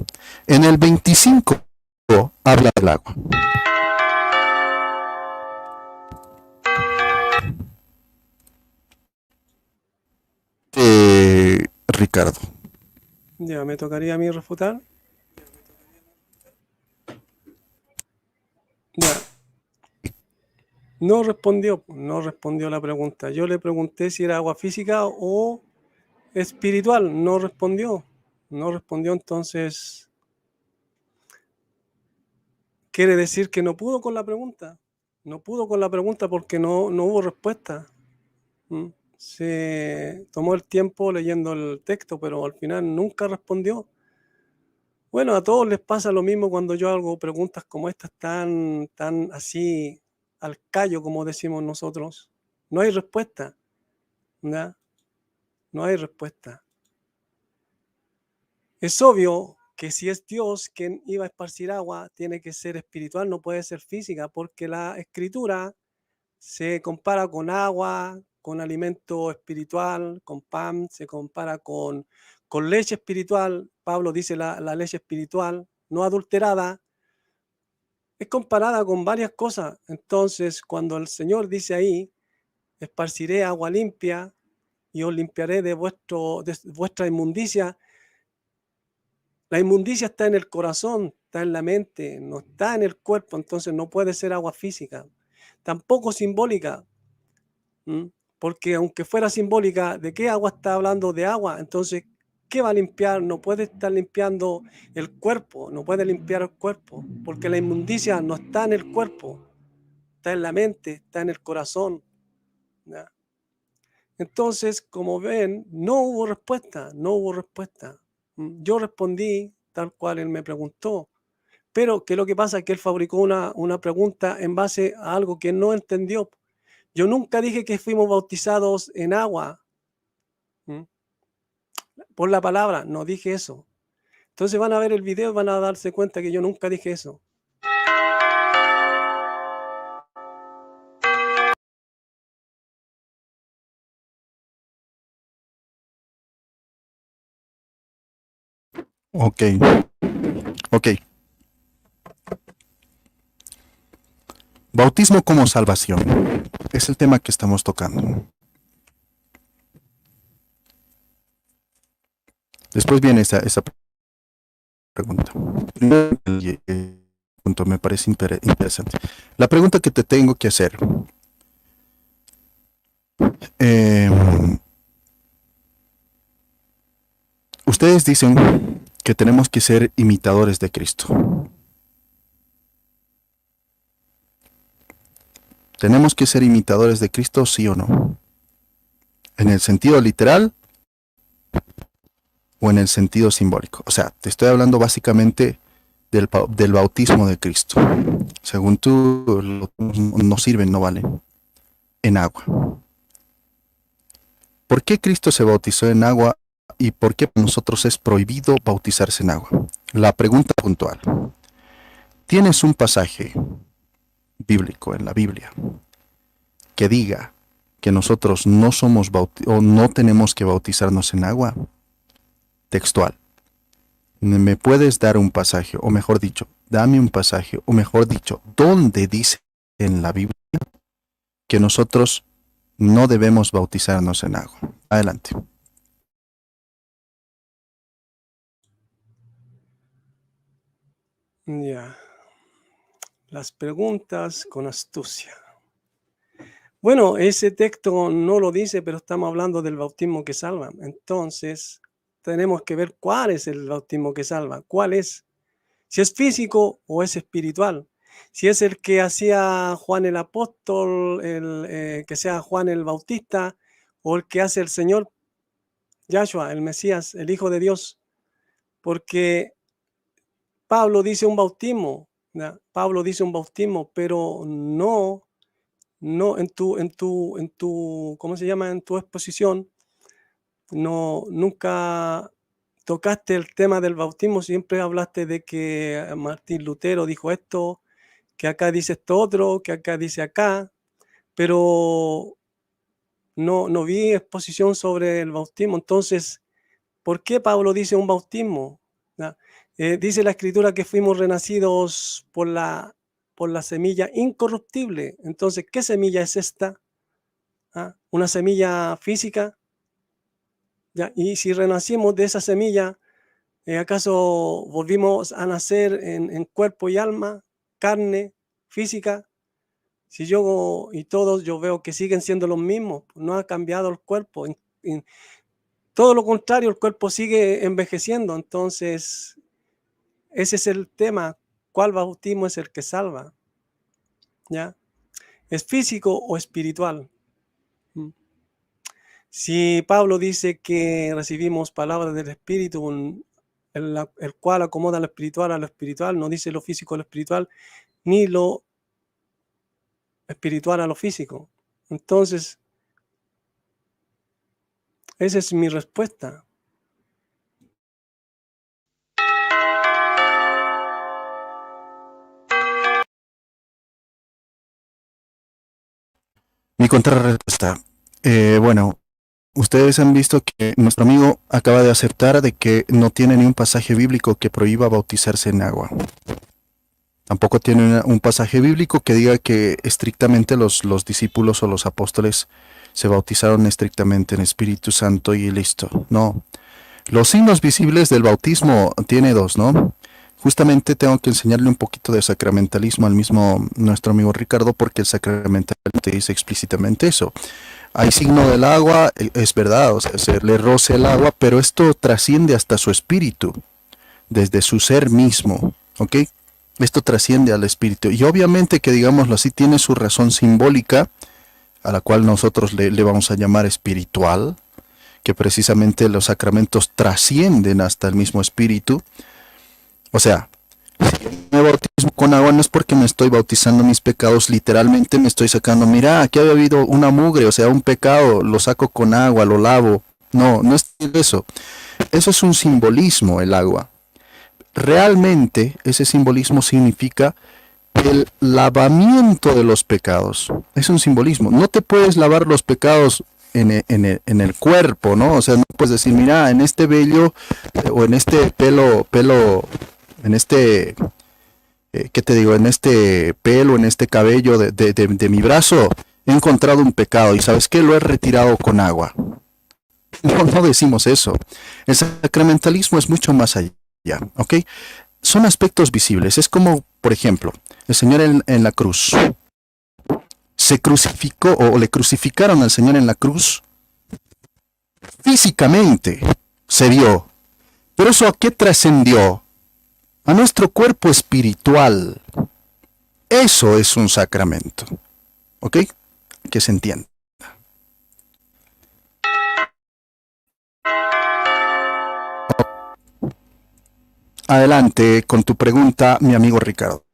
En el 25 habla del agua. Ricardo. Ya, me tocaría a mí refutar. Ya. No respondió la pregunta. Yo le pregunté si era agua física o espiritual. No respondió. Entonces quiere decir que no pudo con la pregunta. No pudo con la pregunta porque no hubo respuesta. Se tomó el tiempo leyendo el texto, pero al final nunca respondió. Bueno, a todos les pasa lo mismo cuando yo hago preguntas como estas tan así al callo, como decimos nosotros. No hay respuesta, ¿ya? No hay respuesta. Es obvio que si es Dios quien iba a esparcir agua, tiene que ser espiritual, no puede ser física, porque la escritura se compara con agua, con alimento espiritual, con pan, se compara con leche espiritual. Pablo dice la leche espiritual, no adulterada, es comparada con varias cosas. Entonces, cuando el Señor dice ahí, esparciré agua limpia y os limpiaré de vuestra inmundicia, la inmundicia está en el corazón, está en la mente, no está en el cuerpo, entonces no puede ser agua física, tampoco simbólica. Porque aunque fuera simbólica, ¿de qué agua está hablando? De agua. Entonces, ¿qué va a limpiar? No puede estar limpiando el cuerpo, no puede limpiar el cuerpo, porque la inmundicia no está en el cuerpo, está en la mente, está en el corazón, ¿ya? Entonces, como ven, no hubo respuesta. Yo respondí tal cual él me preguntó, pero que lo que pasa es que él fabricó una pregunta en base a algo que no entendió. Yo nunca dije que fuimos bautizados en agua, por la palabra, no dije eso. Entonces van a ver el video y van a darse cuenta que yo nunca dije eso. Ok, ok. Bautismo como salvación. Es el tema que estamos tocando. Después viene esa pregunta. El punto me parece interesante. La pregunta que te tengo que hacer. Ustedes dicen que tenemos que ser imitadores de Cristo. ¿Tenemos que ser imitadores de Cristo, sí o no? ¿En el sentido literal o en el sentido simbólico? O sea, te estoy hablando básicamente del bautismo de Cristo. Según tú, no sirven, no valen. En agua. ¿Por qué Cristo se bautizó en agua y por qué para nosotros es prohibido bautizarse en agua? La pregunta puntual. ¿Tienes un pasaje bíblico en la Biblia que diga que nosotros no somos o no tenemos que bautizarnos en agua? Textual. ¿Me puedes dar un pasaje, o mejor dicho, dame un pasaje, o mejor dicho, ¿dónde dice en la Biblia que nosotros no debemos bautizarnos en agua? Adelante. Ya. Las preguntas con astucia. Bueno, ese texto no lo dice, pero estamos hablando del bautismo que salva. Entonces, tenemos que ver cuál es el bautismo que salva. ¿Cuál es? Si es físico o es espiritual. Si es el que hacía Juan el apóstol, que sea Juan el Bautista, o el que hace el Señor Yahshua, el Mesías, el Hijo de Dios. Porque Pablo dice un bautismo, ¿ya? Pablo dice un bautismo, pero no en tu, ¿cómo se llama? En tu exposición, nunca tocaste el tema del bautismo, siempre hablaste de que Martín Lutero dijo esto, que acá dice esto otro, que acá dice acá, pero no vi exposición sobre el bautismo. Entonces, ¿por qué Pablo dice un bautismo? Dice la Escritura que fuimos renacidos por la semilla incorruptible. Entonces, ¿qué semilla es esta? ¿Una semilla física? ¿Ya? Y si renacimos de esa semilla, ¿acaso volvimos a nacer en cuerpo y alma, carne, física? Si yo y todos yo veo que siguen siendo los mismos, no ha cambiado el cuerpo. Todo lo contrario, el cuerpo sigue envejeciendo. Entonces, ese es el tema. ¿Cuál bautismo es el que salva? ¿Ya? ¿Es físico o espiritual? Si Pablo dice que recibimos palabras del Espíritu, el cual acomoda lo espiritual a lo espiritual, no dice lo físico a lo espiritual, ni lo espiritual a lo físico. Entonces, esa es mi respuesta. Mi contrarrespuesta. Bueno, ustedes han visto que nuestro amigo acaba de aceptar de que no tiene ni un pasaje bíblico que prohíba bautizarse en agua. Tampoco tiene un pasaje bíblico que diga que estrictamente los discípulos o los apóstoles se bautizaron estrictamente en Espíritu Santo y listo. No. Los signos visibles del bautismo tiene dos, ¿no? Justamente tengo que enseñarle un poquito de sacramentalismo al mismo nuestro amigo Ricardo, porque el sacramentalismo te dice explícitamente eso. Hay signo del agua, es verdad, o sea, se le roce el agua, pero esto trasciende hasta su espíritu, desde su ser mismo, ¿ok? Esto trasciende al espíritu. Y obviamente que, digámoslo así, tiene su razón simbólica, a la cual nosotros le vamos a llamar espiritual, que precisamente los sacramentos trascienden hasta el mismo espíritu. O sea, si me bautismo con agua no es porque me estoy bautizando mis pecados, literalmente me estoy sacando, mira, aquí había habido una mugre, o sea, un pecado, lo saco con agua, lo lavo. No, no es eso. Eso es un simbolismo, el agua. Realmente ese simbolismo significa el lavamiento de los pecados. Es un simbolismo. No te puedes lavar los pecados en el cuerpo, ¿no? O sea, no puedes decir, mira, en este vello o en este pelo, en ¿qué te digo? En este pelo, en este cabello de mi brazo, he encontrado un pecado y ¿sabes qué? Lo he retirado con agua. No, no decimos eso. El sacramentalismo es mucho más allá, ¿ok? Son aspectos visibles. Es como, por ejemplo, el Señor en la cruz. Se crucificó o le crucificaron al Señor en la cruz. Físicamente se vio. Pero eso ¿a qué trascendió? A nuestro cuerpo espiritual. Eso es un sacramento. ¿Ok? Que se entienda. Adelante con tu pregunta, mi amigo Ricardo.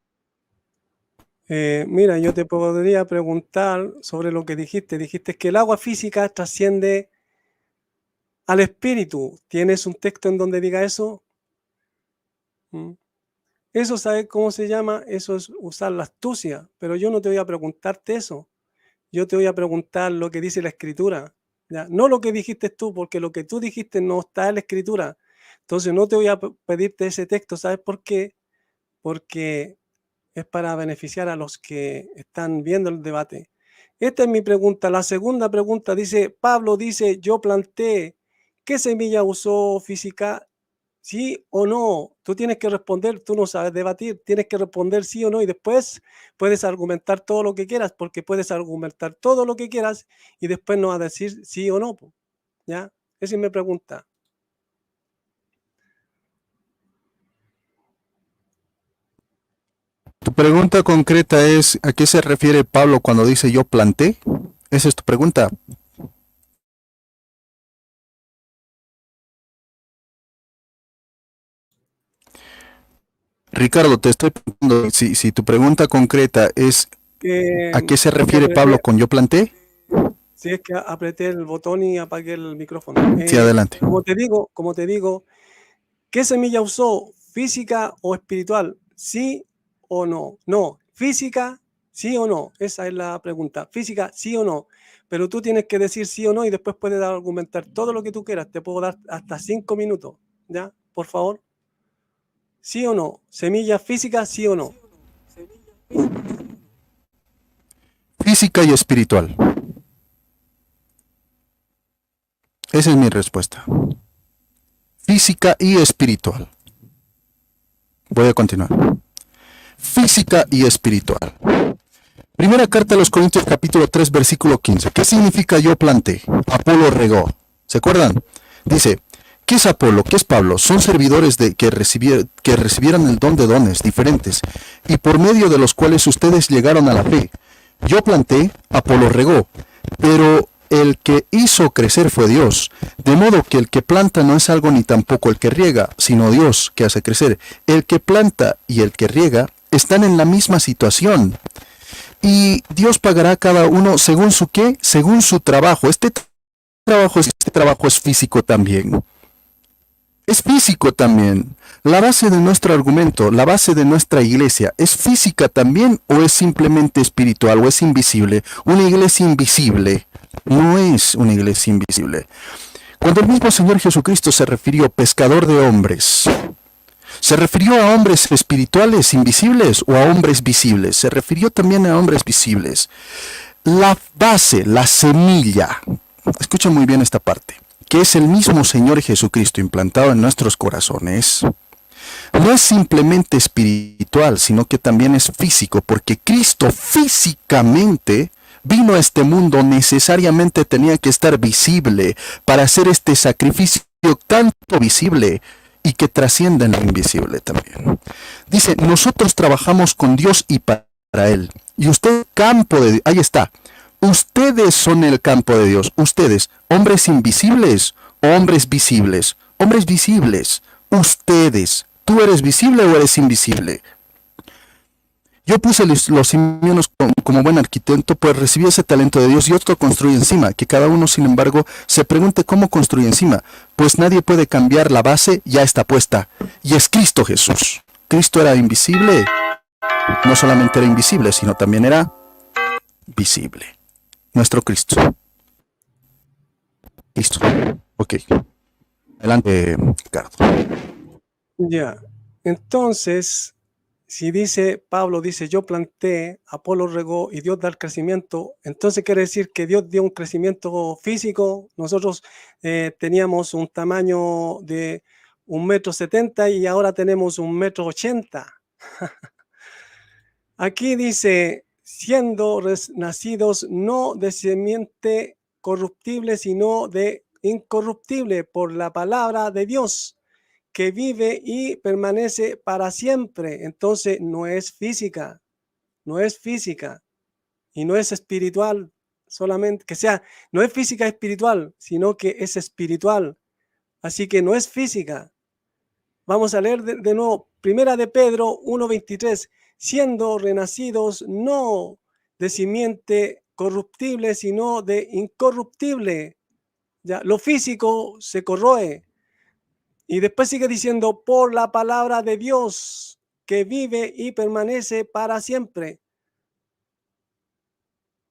Mira, yo te podría preguntar sobre lo que dijiste. Dijiste que el agua física trasciende al espíritu. ¿Tienes un texto en donde diga eso? ¿Mm? Eso, ¿sabes cómo se llama? Eso es usar la astucia. Pero yo no te voy a preguntarte eso. Yo te voy a preguntar lo que dice la escritura. ¿Ya? No lo que dijiste tú, porque lo que tú dijiste no está en la escritura. Entonces no te voy a pedirte ese texto. ¿Sabes por qué? Porque es para beneficiar a los que están viendo el debate. Esta es mi pregunta. La segunda pregunta dice, Pablo dice, yo planté, ¿qué semilla usó física? ¿Sí o no? Tú tienes que responder, tú no sabes debatir, tienes que responder sí o no y después puedes argumentar todo lo que quieras, porque puedes argumentar todo lo que quieras y después no vas a decir sí o no, ¿ya? Esa es mi pregunta. Tu pregunta concreta es, ¿a qué se refiere Pablo cuando dice yo planté? ¿Esa es tu pregunta? Ricardo, te estoy preguntando si tu pregunta concreta es ¿a qué se Es que refiere Pablo con yo planté? sí, es que apreté el botón y apagué el micrófono. Sí, adelante. Como te digo, ¿qué semilla usó? ¿Física o espiritual? ¿Sí o no? No. ¿Física? ¿Sí o no? Esa es la pregunta. ¿Física? ¿Sí o no? Pero tú tienes que decir sí o no y después puedes argumentar todo lo que tú quieras. Te puedo dar hasta 5 minutos. ¿Ya? Por favor. ¿Sí o no? ¿Semilla física? ¿Sí o no? Física y espiritual. Esa es mi respuesta. Física y espiritual. Voy a continuar. Física y espiritual. Primera carta a los Corintios capítulo 3 versículo 15. ¿Qué significa yo planté? Apolo regó. ¿Se acuerdan? Dice, ¿qué es Apolo? ¿Qué es Pablo? Son servidores que recibieran el don de dones diferentes y por medio de los cuales ustedes llegaron a la fe. Yo planté, Apolo regó, pero el que hizo crecer fue Dios. De modo que el que planta no es algo ni tampoco el que riega, sino Dios que hace crecer. El que planta y el que riega están en la misma situación. Y Dios pagará a cada uno según su qué, según su trabajo. Este trabajo es físico también. Es físico también. La base de nuestro argumento, la base de nuestra iglesia, ¿es física también o es simplemente espiritual o es invisible? Una iglesia invisible no es una iglesia invisible. Cuando el mismo Señor Jesucristo se refirió pescador de hombres, ¿se refirió a hombres espirituales invisibles o a hombres visibles? Se refirió también a hombres visibles. La base, la semilla, escucha muy bien esta parte, que es el mismo Señor Jesucristo implantado en nuestros corazones, no es simplemente espiritual, sino que también es físico, porque Cristo físicamente vino a este mundo, necesariamente tenía que estar visible para hacer este sacrificio tanto visible y que trascienda en lo invisible también. Dice, nosotros trabajamos con Dios y para Él. Y usted, campo de Dios, ahí está. Ustedes son el campo de Dios. Ustedes, hombres invisibles o hombres visibles. Hombres visibles. Ustedes. ¿Tú eres visible o eres invisible? Yo puse los cimientos como buen arquitecto, pues recibí ese talento de Dios y otro construye encima. Que cada uno, sin embargo, se pregunte cómo construye encima. Pues nadie puede cambiar la base, ya está puesta. Y es Cristo Jesús. Cristo era invisible. No solamente era invisible, sino también era visible. Nuestro Cristo. Listo. Ok. Adelante, Ricardo. Ya. Entonces, si dice, Pablo dice, yo planté, Apolo regó y Dios da el crecimiento, entonces quiere decir que Dios dio un crecimiento físico. Nosotros teníamos un tamaño de 1,70 m y ahora tenemos 1,80 m. Aquí dice, siendo nacidos no de simiente corruptible, sino de incorruptible por la palabra de Dios, que vive y permanece para siempre. Entonces no es física, no es física y no es espiritual solamente, que sea, no es física espiritual, sino que es espiritual. Así que no es física. Vamos a leer de nuevo, Primera de Pedro 1:23, siendo renacidos no de simiente corruptible, sino de incorruptible. Ya, lo físico se corroe. Y después sigue diciendo, por la palabra de Dios, que vive y permanece para siempre.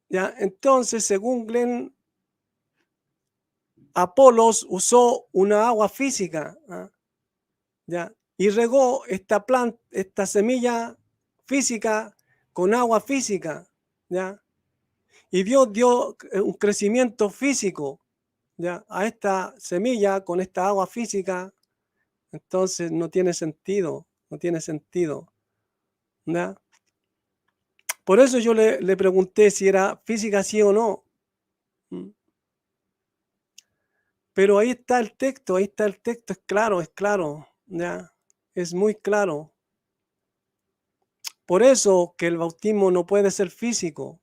Ya, entonces, según Glenn, Apolos usó una agua física, ya, y regó esta semilla física con agua física, ya, y Dios dio un crecimiento físico, ya, a esta semilla con esta agua física. Entonces no tiene sentido, no tiene sentido, ¿ya? Por eso yo le pregunté si era física sí o no. Pero ahí está el texto, es claro, ¿ya? Es muy claro. Por eso que el bautismo no puede ser físico.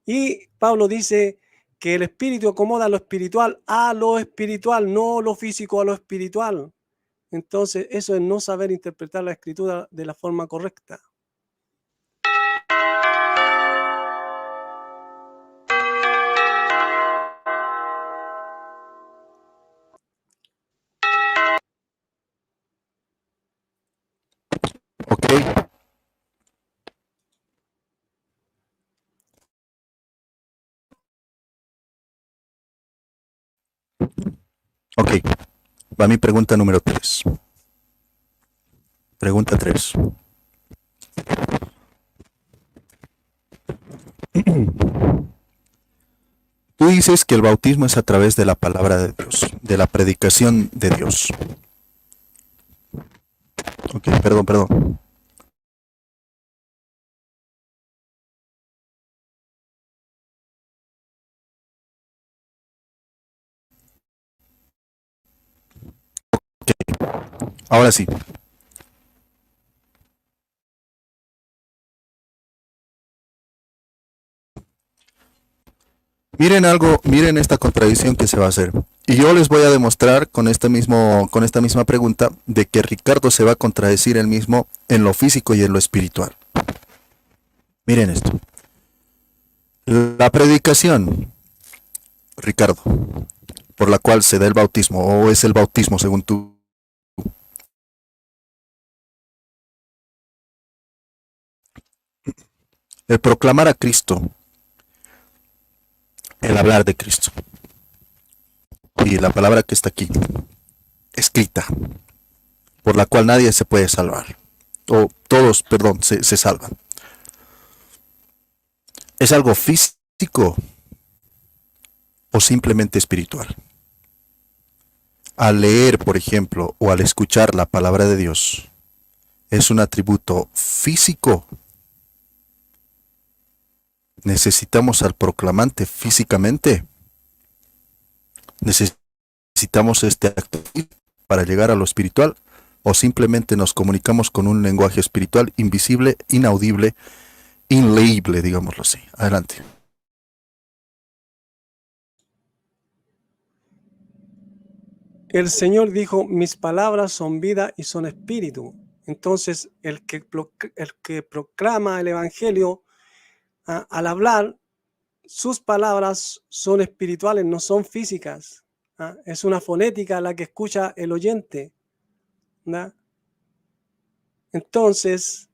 Y Pablo dice que el Espíritu acomoda lo espiritual a lo espiritual, no lo físico a lo espiritual. Entonces eso es no saber interpretar la Escritura de la forma correcta. Ok, ok. Va mi pregunta número 3. Pregunta 3. Tú dices que el bautismo es a través de la palabra de Dios, de la predicación de Dios. Ok, perdón. Ok, ahora sí. Miren esta contradicción que se va a hacer. Y yo les voy a demostrar con esta misma pregunta de que Ricardo se va a contradecir él mismo en lo físico y en lo espiritual. Miren esto. La predicación, Ricardo, por la cual se da el bautismo, o es el bautismo según tú, el proclamar a Cristo, el hablar de Cristo. Y la palabra que está aquí, escrita, por la cual nadie se puede salvar. O todos, perdón, se salvan. ¿Es algo físico o simplemente espiritual? Al leer, por ejemplo, o al escuchar la palabra de Dios, ¿es un atributo físico? ¿Necesitamos al proclamante físicamente? ¿Necesitamos este acto para llegar a lo espiritual? ¿O simplemente nos comunicamos con un lenguaje espiritual invisible, inaudible, inleíble, digámoslo así? Adelante. El Señor dijo, mis palabras son vida y son espíritu. Entonces, el que proclama el Evangelio, al hablar, sus palabras son espirituales, no son físicas. Es una fonética la que escucha el oyente. ¿No? Entonces,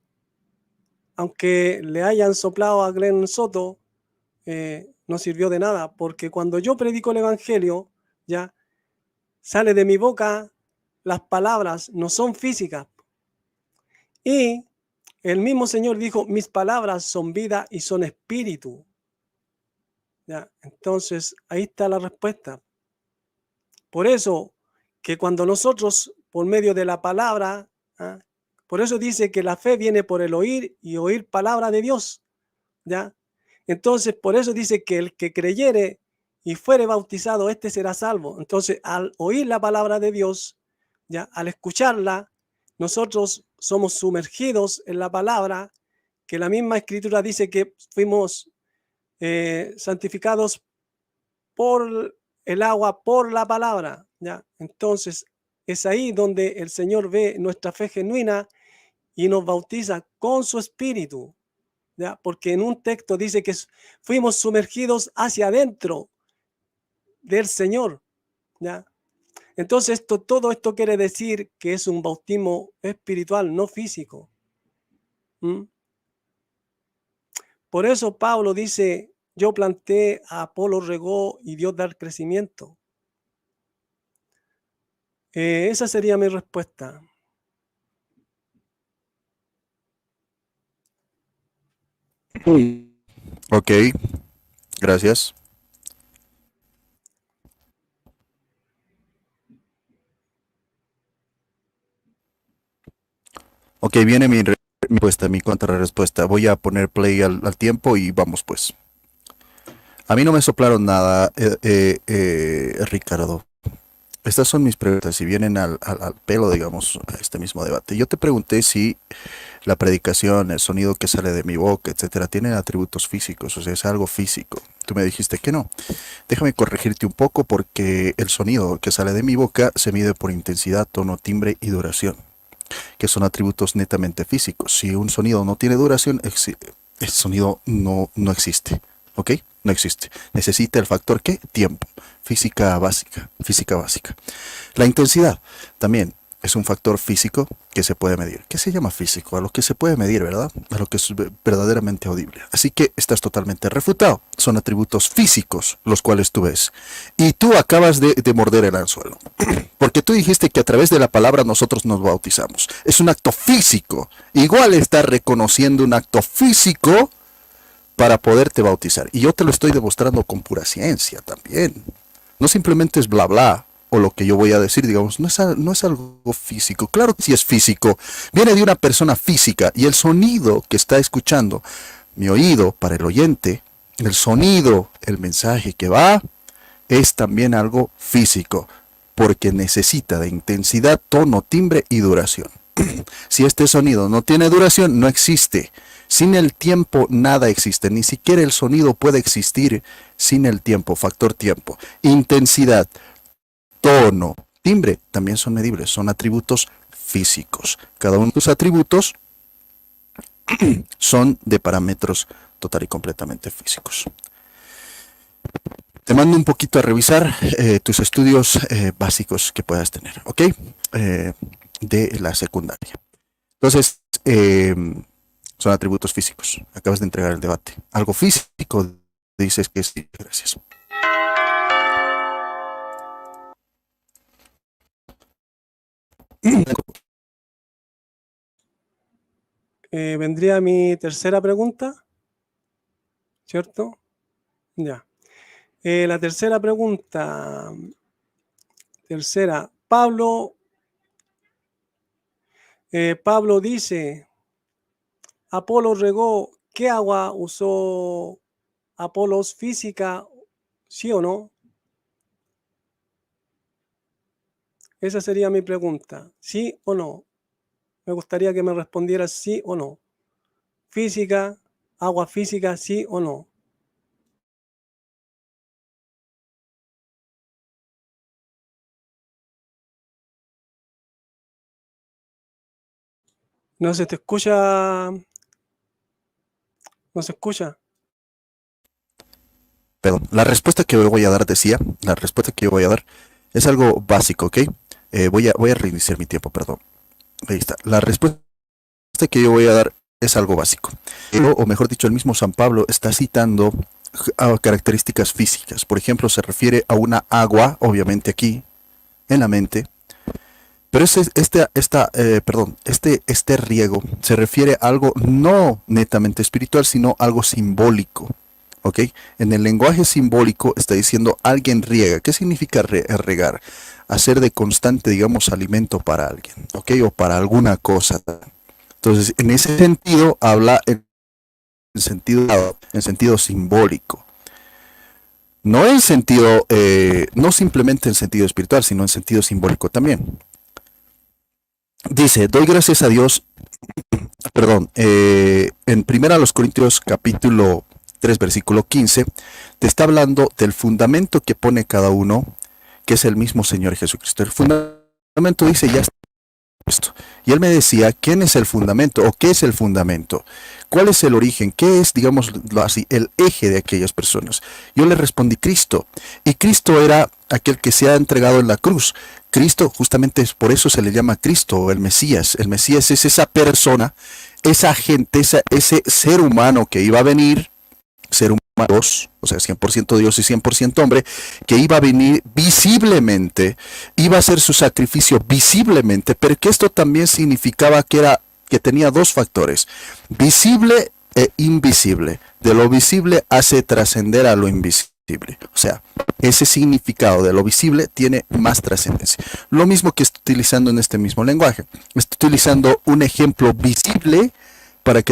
aunque le hayan soplado a Glenn Soto, no sirvió de nada, porque cuando yo predico el Evangelio, ya sale de mi boca, las palabras no son físicas. Y el mismo Señor dijo, mis palabras son vida y son espíritu. ¿Ya? Entonces, ahí está la respuesta. Por eso, que cuando nosotros, por medio de la palabra, ¿ah? Por eso dice que la fe viene por el oír y oír palabra de Dios. ¿Ya? Entonces, por eso dice que el que creyere y fuere bautizado, este será salvo. Entonces, al oír la palabra de Dios, ya, al escucharla, nosotros somos sumergidos en la palabra, que la misma escritura dice que fuimos santificados por el agua, por la palabra. ¿Ya? Entonces, es ahí donde el Señor ve nuestra fe genuina y nos bautiza con su espíritu. ¿Ya? Porque en un texto dice que fuimos sumergidos hacia adentro del Señor. ¿Ya? Entonces, todo esto quiere decir que es un bautismo espiritual, no físico. ¿Mm? Por eso Pablo dice, yo planté, a Apolo regó y Dios da el crecimiento. Esa sería mi respuesta. Ok, gracias. Ok, viene mi respuesta, mi contrarrespuesta. Voy a poner play al tiempo y vamos pues. A mí no me soplaron nada, Ricardo. Estas son mis preguntas y vienen al pelo, digamos, a este mismo debate. Yo te pregunté si la predicación, el sonido que sale de mi boca, etcétera, tienen atributos físicos, o sea, es algo físico. Tú me dijiste que no. Déjame corregirte un poco porque el sonido que sale de mi boca se mide por intensidad, tono, timbre y duración, que son atributos netamente físicos. Si un sonido no tiene duración, el sonido no existe. ¿Ok? No existe. Necesita el factor ¿qué? Tiempo. Física básica. Física básica. La intensidad también es un factor físico que se puede medir. ¿Qué se llama físico? A lo que se puede medir, ¿verdad? A lo que es verdaderamente audible. Así que estás totalmente refutado. Son atributos físicos los cuales tú ves. Y tú acabas de morder el anzuelo. Porque tú dijiste que a través de la palabra nosotros nos bautizamos. Es un acto físico. Igual estás reconociendo un acto físico para poderte bautizar. Y yo te lo estoy demostrando con pura ciencia también. No simplemente es bla bla o lo que yo voy a decir, digamos, no es algo físico. Claro que sí es físico. Viene de una persona física y el sonido que está escuchando, mi oído para el oyente, el sonido, el mensaje que va, es también algo físico, porque necesita de intensidad, tono, timbre y duración. Si este sonido no tiene duración, no existe. Sin el tiempo nada existe, ni siquiera el sonido puede existir sin el tiempo, factor tiempo. Intensidad, tono, timbre también son medibles, son atributos físicos. Cada uno de tus atributos son de parámetros total y completamente físicos. Te mando un poquito a revisar tus estudios básicos que puedas tener, ¿ok? De la secundaria. Entonces, son atributos físicos. Acabas de entregar el debate. Algo físico, dices que sí. Gracias. Vendría mi tercera pregunta, ¿cierto? Ya. La tercera pregunta. Pablo dice, Apolo regó, ¿qué agua usó Apolos? ¿Física? ¿Sí o no? Esa sería mi pregunta. ¿Sí o no? Me gustaría que me respondieras sí o no. Física, agua física, sí o no. No se te escucha. No se escucha. Perdón, la respuesta que yo voy a dar, decía, la respuesta que yo voy a dar es algo básico, ¿ok? Voy a reiniciar mi tiempo, perdón. Ahí está. La respuesta que yo voy a dar es algo básico. O mejor dicho, el mismo San Pablo está citando a características físicas. Por ejemplo, se refiere a una agua, obviamente aquí, en la mente, Pero este riego se refiere a algo no netamente espiritual, sino algo simbólico. ¿Ok? En el lenguaje simbólico está diciendo alguien riega. ¿Qué significa regar? Hacer de constante, digamos, alimento para alguien, ¿ok? O para alguna cosa. Entonces, en ese sentido, habla en sentido simbólico. No en sentido, no simplemente en sentido espiritual, sino en sentido simbólico también. Dice, doy gracias a Dios, perdón, en 1 Corintios capítulo 3, versículo 15, te está hablando del fundamento que pone cada uno, que es el mismo Señor Jesucristo. El fundamento dice, ya está puesto. Y él me decía, ¿quién es el fundamento? ¿O qué es el fundamento? ¿Cuál es el origen? ¿Qué es, digamos así, el eje de aquellas personas? Yo le respondí, Cristo. Y Cristo era aquel que se ha entregado en la cruz. Cristo, justamente por eso se le llama Cristo, o el Mesías. El Mesías es esa persona, esa gente, ese ser humano que iba a venir, ser humano, o sea, 100% Dios y 100% hombre, que iba a venir visiblemente, iba a hacer su sacrificio visiblemente, pero que esto también significaba que tenía dos factores, visible e invisible. De lo visible hace trascender a lo invisible. O sea, ese significado de lo visible tiene más trascendencia. Lo mismo que estoy utilizando en este mismo lenguaje. Estoy utilizando un ejemplo visible para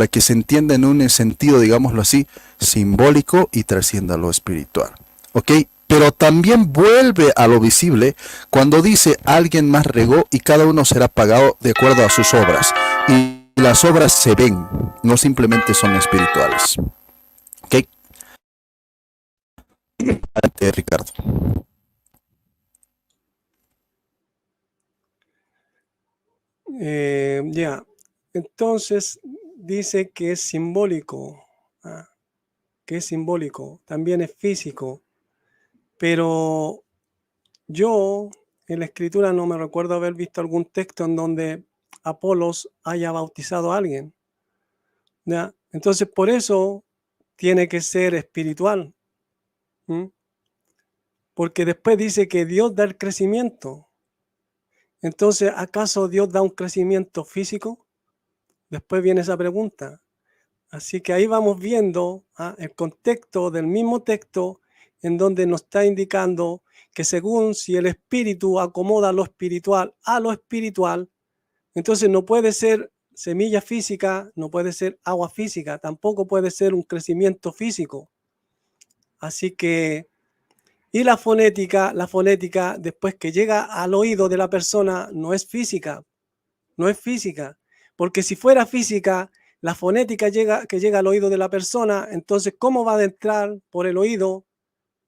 que se entienda en un sentido, digámoslo así, simbólico y trascienda a lo espiritual. ¿Ok? Pero también vuelve a lo visible cuando dice alguien más regó y cada uno será pagado de acuerdo a sus obras. Y las obras se ven, no simplemente son espirituales. ¿Ok? Adelante, Ricardo. Ya, entonces dice que es simbólico, que es simbólico, también es físico, pero yo en la escritura no me recuerdo haber visto algún texto en donde Apolos haya bautizado a alguien, ¿ya? Entonces por eso tiene que ser espiritual, ¿m? Porque después dice que Dios da el crecimiento. Entonces, ¿acaso Dios da un crecimiento físico? Después viene esa pregunta. Así que ahí vamos viendo el contexto del mismo texto en donde nos está indicando que según si el espíritu acomoda lo espiritual a lo espiritual, entonces no puede ser semilla física, no puede ser agua física, tampoco puede ser un crecimiento físico. Así que, y la fonética después que llega al oído de la persona no es física, porque si fuera física, la fonética que llega al oído de la persona, entonces, ¿cómo va a entrar por el oído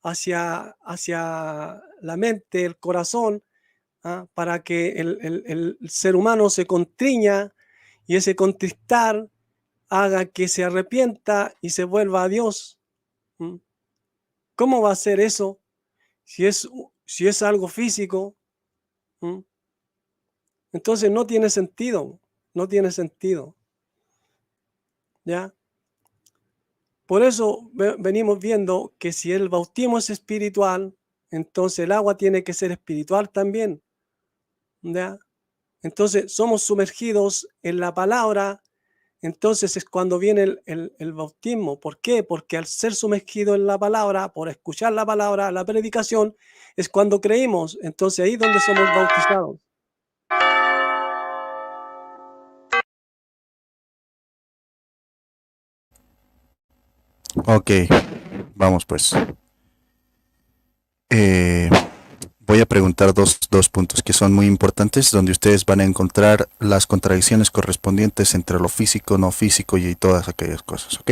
hacia la mente, el corazón, para que el ser humano se contriña y ese contristar haga que se arrepienta y se vuelva a Dios? ¿Cómo va a ser eso si es algo físico? Entonces no tiene sentido, ¿ya? Por eso venimos viendo que si el bautismo es espiritual, entonces el agua tiene que ser espiritual también, ¿ya? Entonces somos sumergidos en la palabra, entonces es cuando viene el bautismo. ¿Por qué? Porque al ser sumergido en la palabra, por escuchar la palabra, la predicación, es cuando creímos, entonces ahí es donde somos bautizados. Ok, vamos pues. Voy a preguntar dos puntos que son muy importantes, donde ustedes van a encontrar las contradicciones correspondientes entre lo físico, no físico y todas aquellas cosas, ¿ok?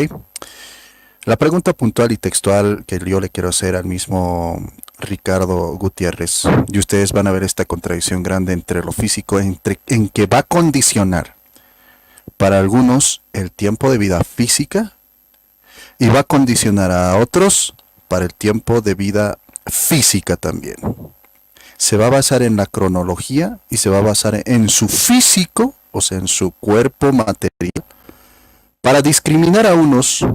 La pregunta puntual y textual que yo le quiero hacer al mismo Ricardo Gutiérrez, y ustedes van a ver esta contradicción grande entre lo físico, en que va a condicionar para algunos el tiempo de vida física y va a condicionar a otros para el tiempo de vida física también. Se va a basar en la cronología y se va a basar en su físico, o sea, en su cuerpo material, para discriminar a unos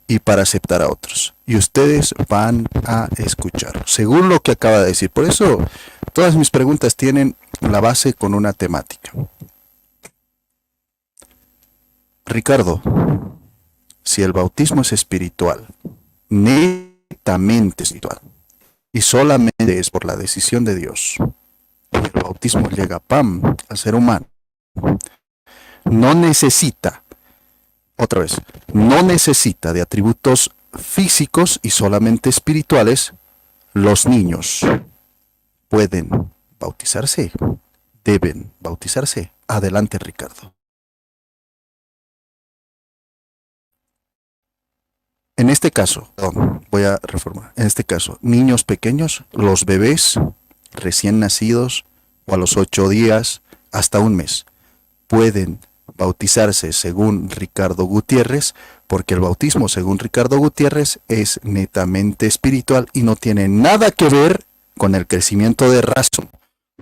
y para aceptar a otros. Y ustedes van a escuchar, según lo que acaba de decir. Por eso, todas mis preguntas tienen la base con una temática. Ricardo, si el bautismo es espiritual, netamente espiritual, y solamente es por la decisión de Dios, y el bautismo llega, ¡pam!, al ser humano, no necesita, otra vez, no necesita de atributos físicos y solamente espirituales. Los niños pueden bautizarse, deben bautizarse. Adelante, Ricardo. En este caso, perdón, voy a reformar. En este caso, niños pequeños, los bebés recién nacidos o a los 8 días hasta un mes, pueden bautizarse según Ricardo Gutiérrez, porque el bautismo según Ricardo Gutiérrez es netamente espiritual y no tiene nada que ver con el crecimiento de razón,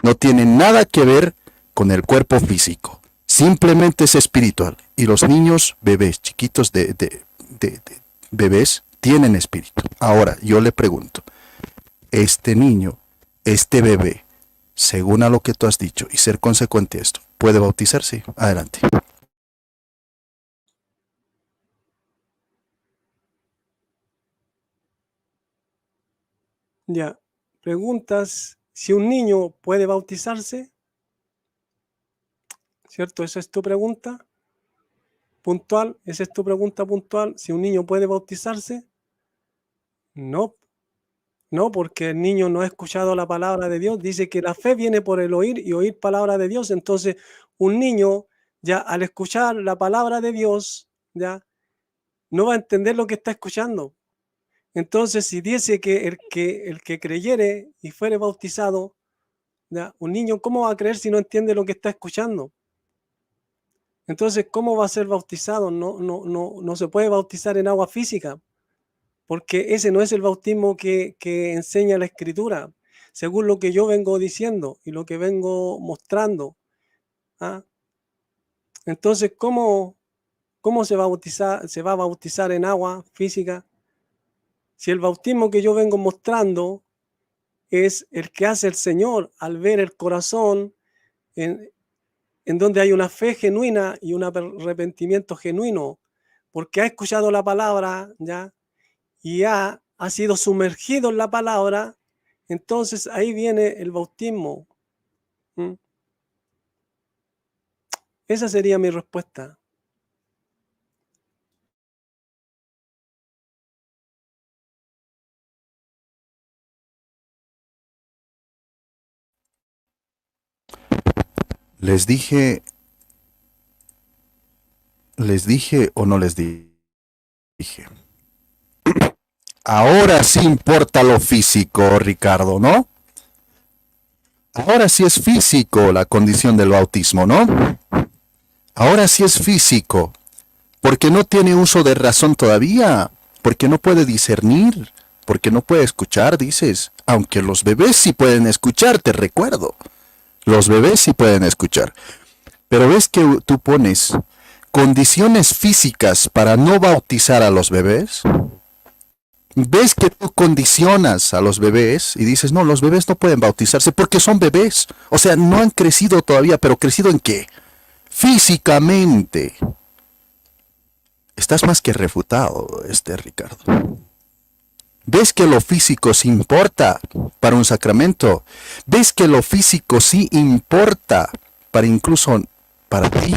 no tiene nada que ver con el cuerpo físico, simplemente es espiritual. Y los niños, bebés, chiquitos de bebés, tienen espíritu. Ahora, yo le pregunto, este niño, este bebé, según a lo que tú has dicho y ser consecuente a esto, ¿puede bautizarse? Adelante. Ya, preguntas si un niño puede bautizarse, ¿cierto? Esa es tu pregunta puntual, esa es tu pregunta puntual, si un niño puede bautizarse. No, no, porque el niño no ha escuchado la palabra de Dios. Dice que la fe viene por el oír y oír palabra de Dios. Entonces, un niño ya al escuchar la palabra de Dios, ya no va a entender lo que está escuchando. Entonces, si dice que el que creyere y fuere bautizado, ¿ya? Un niño, ¿cómo va a creer si no entiende lo que está escuchando? Entonces, ¿cómo va a ser bautizado? No se puede bautizar en agua física, porque ese no es el bautismo que enseña la Escritura, según lo que yo vengo diciendo y lo que vengo mostrando. ¿Ah? Entonces, ¿cómo se va a bautizar? ¿Se va a bautizar en agua física? Si el bautismo que yo vengo mostrando es el que hace el Señor al ver el corazón en donde hay una fe genuina y un arrepentimiento genuino, porque ha escuchado la palabra, ¿ya? Y ha sido sumergido en la palabra, entonces ahí viene el bautismo. ¿Mm? Esa sería mi respuesta. Les dije o no les dije. Ahora sí importa lo físico, Ricardo, ¿no? Ahora sí es físico la condición del bautismo, ¿no? Ahora sí es físico, porque no tiene uso de razón todavía, porque no puede discernir, porque no puede escuchar, dices. Aunque los bebés sí pueden escuchar, te recuerdo. Los bebés sí pueden escuchar. Pero ves que tú pones condiciones físicas para no bautizar a los bebés. Ves que tú condicionas a los bebés y dices, no, los bebés no pueden bautizarse porque son bebés. O sea, no han crecido todavía, pero ¿crecido en qué? Físicamente. Estás más que refutado, Ricardo. ¿Ves que lo físico sí importa para un sacramento? ¿Ves que lo físico sí importa para incluso para ti?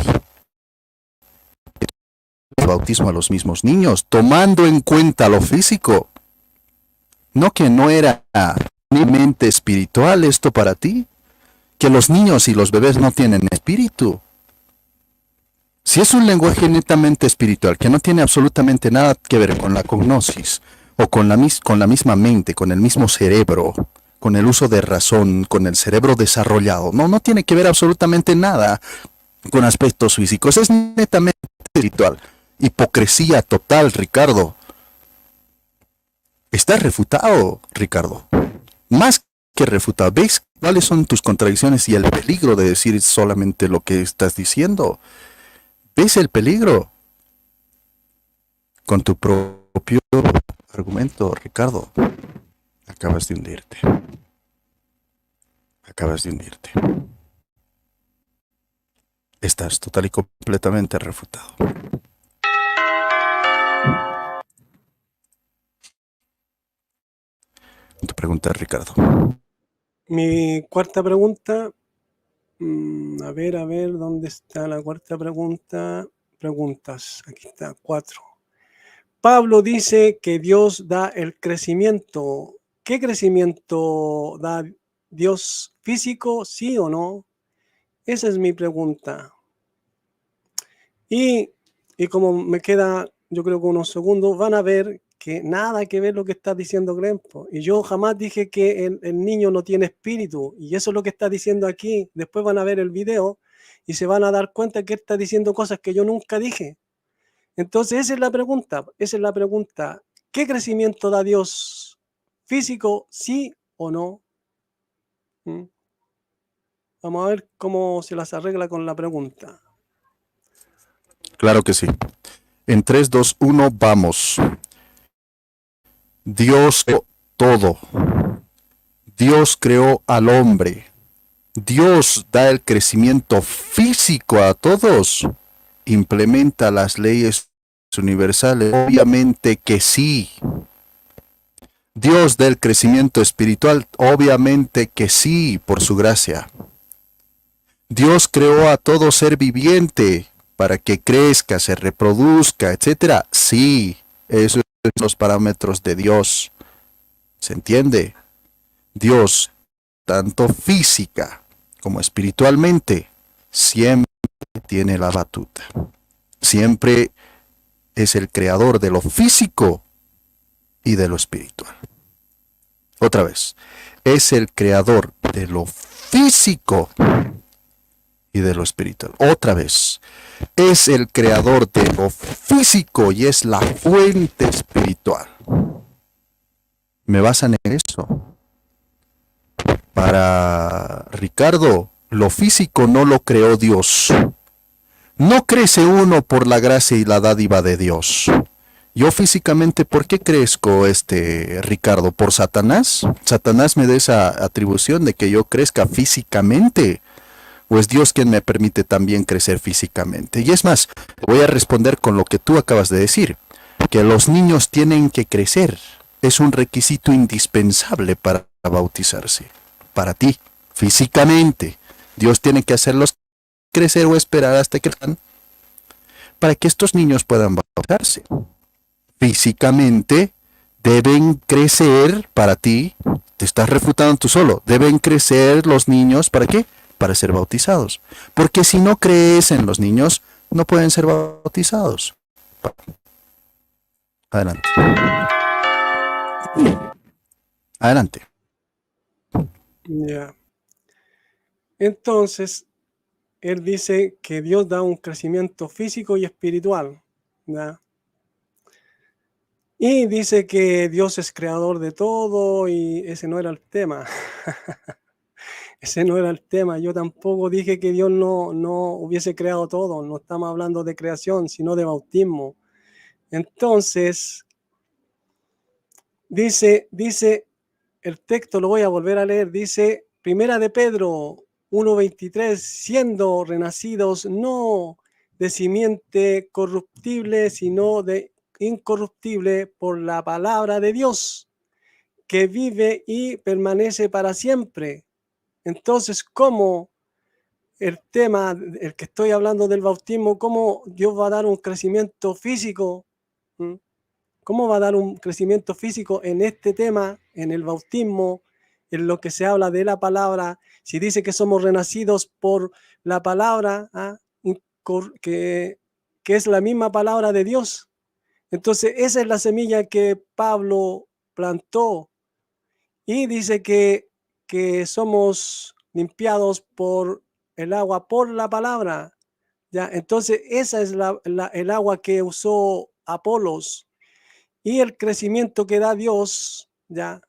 El bautismo a los mismos niños, tomando en cuenta lo físico. No que no era ni mente espiritual esto para ti. Que los niños y los bebés no tienen espíritu. Si es un lenguaje netamente espiritual, que no tiene absolutamente nada que ver con la cognosis, o con la misma mente, con el mismo cerebro, con el uso de razón, con el cerebro desarrollado, no tiene que ver absolutamente nada con aspectos físicos, es netamente espiritual. Hipocresía total, Ricardo. Estás refutado, Ricardo. Más que refutado. ¿Ves cuáles son tus contradicciones y el peligro de decir solamente lo que estás diciendo? ¿Ves el peligro? Con tu propio argumento, Ricardo. Acabas de hundirte. Acabas de hundirte. Estás total y completamente refutado. Tu pregunta, Ricardo. Mi cuarta pregunta. A ver, ¿dónde está la cuarta pregunta? Preguntas, aquí está, 4. Pablo dice que Dios da el crecimiento. ¿Qué crecimiento da Dios? ¿Físico, sí o no? Esa es mi pregunta. Y como me queda, yo creo que unos segundos, van a ver que nada que ver lo que está diciendo Grempo. Y yo jamás dije que el niño no tiene espíritu. Y eso es lo que está diciendo aquí. Después van a ver el video y se van a dar cuenta que está diciendo cosas que yo nunca dije. Entonces esa es la pregunta. ¿Qué crecimiento da Dios? ¿Físico, sí o no? Vamos a ver cómo se las arregla con la pregunta. Claro que sí. En 3, 2, 1, vamos. Dios creó todo. Dios creó al hombre. Dios da el crecimiento físico a todos. Implementa las leyes universales. Obviamente que sí. Dios da el crecimiento espiritual. Obviamente que sí, por su gracia. Dios creó a todo ser viviente para que crezca, se reproduzca, etcétera. Sí, esos son los parámetros de Dios. ¿Se entiende? Dios, tanto física como espiritualmente, siempre tiene la batuta. Siempre es el creador de lo físico y de lo espiritual. Otra vez, es el creador de lo físico y de lo espiritual. Otra vez, es el creador de lo físico y es la fuente espiritual. ¿Me vas a negar eso? Para Ricardo, lo físico no lo creó Dios. No crece uno por la gracia y la dádiva de Dios. Yo físicamente, ¿por qué crezco, Ricardo? ¿Por Satanás? ¿Satanás me da esa atribución de que yo crezca físicamente? ¿O es Dios quien me permite también crecer físicamente? Y es más, voy a responder con lo que tú acabas de decir, que los niños tienen que crecer. Es un requisito indispensable para bautizarse. Para ti, físicamente. Dios tiene que hacerlos crecer o esperar hasta que crezcan para que estos niños puedan bautizarse. Físicamente deben crecer para ti. Te estás refutando tú solo. Deben crecer los niños, ¿para qué? Para ser bautizados. Porque si no crees en los niños, no pueden ser bautizados. Adelante. Adelante. Ya. Entonces, él dice que Dios da un crecimiento físico y espiritual. ¿Ya? Y dice que Dios es creador de todo y ese no era el tema. Ese no era el tema. Yo tampoco dije que Dios no hubiese creado todo. No estamos hablando de creación, sino de bautismo. Entonces, dice el texto, lo voy a volver a leer, dice, Primera de Pedro 1:23, siendo renacidos no de simiente corruptible, sino de incorruptible por la palabra de Dios, que vive y permanece para siempre. Entonces, ¿cómo el tema, el que estoy hablando del bautismo, cómo Dios va a dar un crecimiento físico? ¿Cómo va a dar un crecimiento físico en este tema, en el bautismo, en lo que se habla de la palabra? Si dice que somos renacidos por la palabra, que es la misma palabra de Dios. Entonces, esa es la semilla que Pablo plantó y dice que somos limpiados por el agua, por la palabra. ¿Ya? Entonces, esa es el agua que usó Apolos. Y el crecimiento que da Dios, ya,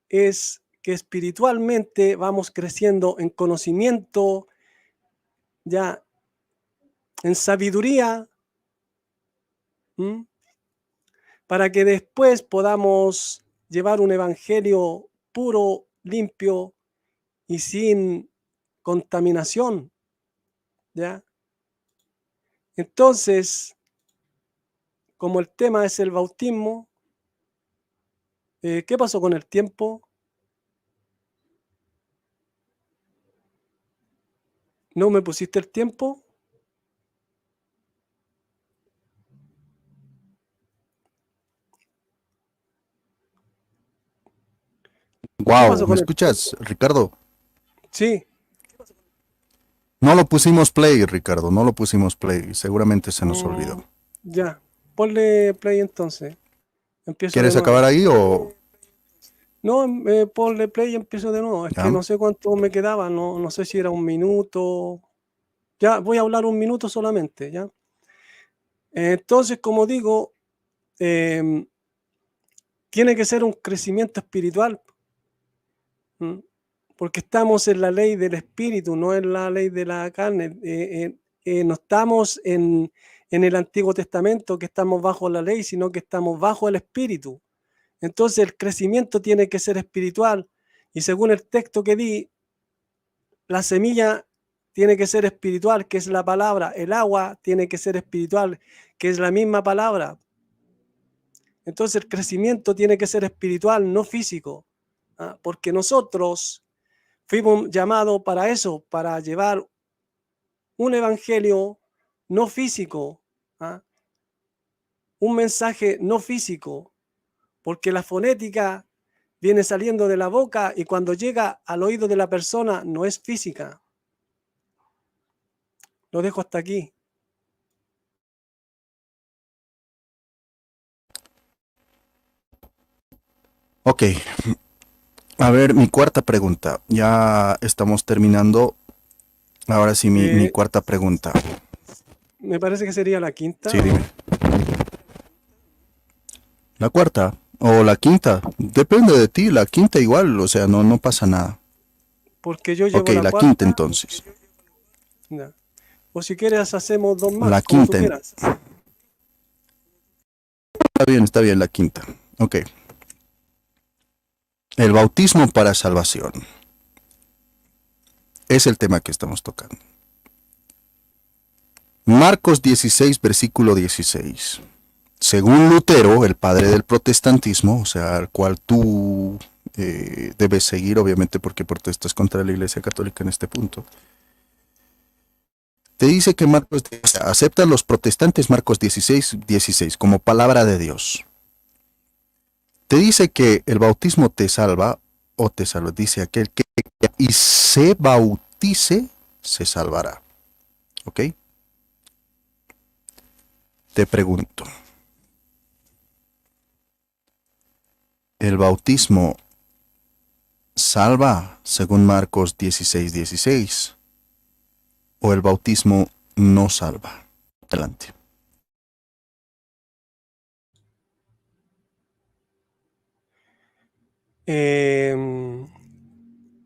es que espiritualmente vamos creciendo en conocimiento, ya, en sabiduría, para que después podamos llevar un evangelio puro, limpio y sin contaminación, ¿ya? Entonces, como el tema es el bautismo, ¿qué pasó con el tiempo? ¿No me pusiste el tiempo? ¿Qué Wow, pasó ¿me con el escuchas, tiempo? Ricardo? Sí, No lo pusimos play, Ricardo, no lo pusimos play. Seguramente se nos olvidó. ya. Ponle play entonces. Empiezo de ¿Quieres acabar nuevo. ahí o No, ponle play y empiezo de nuevo. Es que ya? no sé cuánto me quedaba, no sé si era un minuto. Ya, voy a hablar un minuto solamente, ¿ya? Entonces, como digo, em, tiene que ser un crecimiento espiritual, ¿m? Porque estamos en la ley del espíritu, no en la ley de la carne. No estamos en el Antiguo Testamento, que estamos bajo la ley, sino que estamos bajo el espíritu. Entonces, el crecimiento tiene que ser espiritual. Y según el texto que di, la semilla tiene que ser espiritual, que es la palabra. El agua tiene que ser espiritual, que es la misma palabra. Entonces el crecimiento tiene que ser espiritual, no físico, porque nosotros fuimos llamados para eso, para llevar un evangelio no físico, ¿ah? Un mensaje no físico, porque la fonética viene saliendo de la boca y cuando llega al oído de la persona no es física. Lo dejo hasta aquí. Ok, a ver, mi cuarta pregunta. Ya estamos terminando. Ahora sí, mi Eh, cuarta pregunta. Me parece que sería la quinta, Sí, ¿o dime. no? La cuarta o la quinta. Depende de ti, la quinta igual, o sea, no pasa nada. Porque yo Ok, llevo la la quinta cuarta. entonces. Ya. O si quieres hacemos dos La más, como tú quinta. quieras. Está bien, la quinta. Ok. El bautismo para salvación. Es el tema que estamos tocando. Marcos 16, versículo 16. Según Lutero, el padre del protestantismo, o sea, al cual tú debes seguir, obviamente porque protestas contra la Iglesia Católica en este punto, te dice que Marcos, o sea, aceptan los protestantes Marcos 16, 16 como palabra de Dios. Te dice que el bautismo te salva, o te salva, dice aquel que y se bautice, se salvará. ¿Ok? Te pregunto, ¿el bautismo salva según Marcos 16, 16? ¿O el bautismo no salva? Adelante. Em,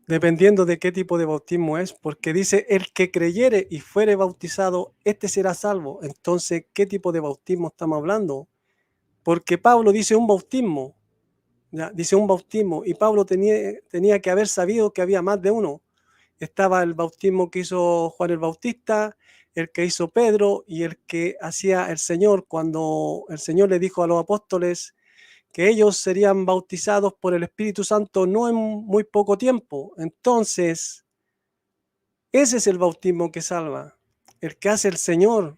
Dependiendo de qué tipo de bautismo es, porque dice, el que creyere y fuere bautizado, este será salvo. Entonces, ¿qué tipo de bautismo estamos hablando? Porque Pablo dice un bautismo, ¿ya? Dice un bautismo, y Pablo tenía que haber sabido que había más de uno. Estaba el bautismo que hizo Juan el Bautista, el que hizo Pedro y el que hacía el Señor cuando el Señor le dijo a los apóstoles que ellos serían bautizados por el Espíritu Santo no en muy poco tiempo. Entonces, ese es el bautismo que salva, el que hace el Señor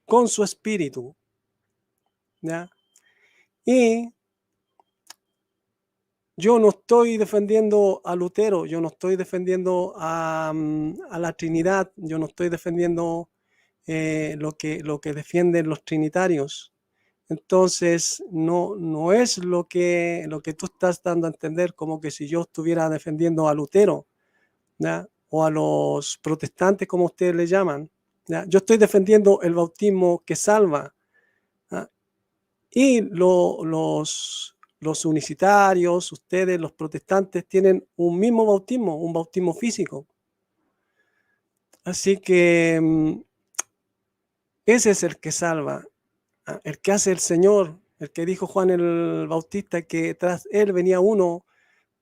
con su Espíritu, ¿ya? Y yo no estoy defendiendo a Lutero, yo no estoy defendiendo a la Trinidad, yo no estoy defendiendo lo que defienden los trinitarios. Entonces, no es lo que tú estás dando a entender como que si yo estuviera defendiendo a Lutero, ¿ya? O a los protestantes, como ustedes le llaman. ¿Ya? Yo estoy defendiendo el bautismo que salva. ¿Ya? Y los unicitarios, ustedes, los protestantes, tienen un mismo bautismo, un bautismo físico. Así que ese es el que salva, el que hace el Señor el que dijo Juan el Bautista, que tras él venía uno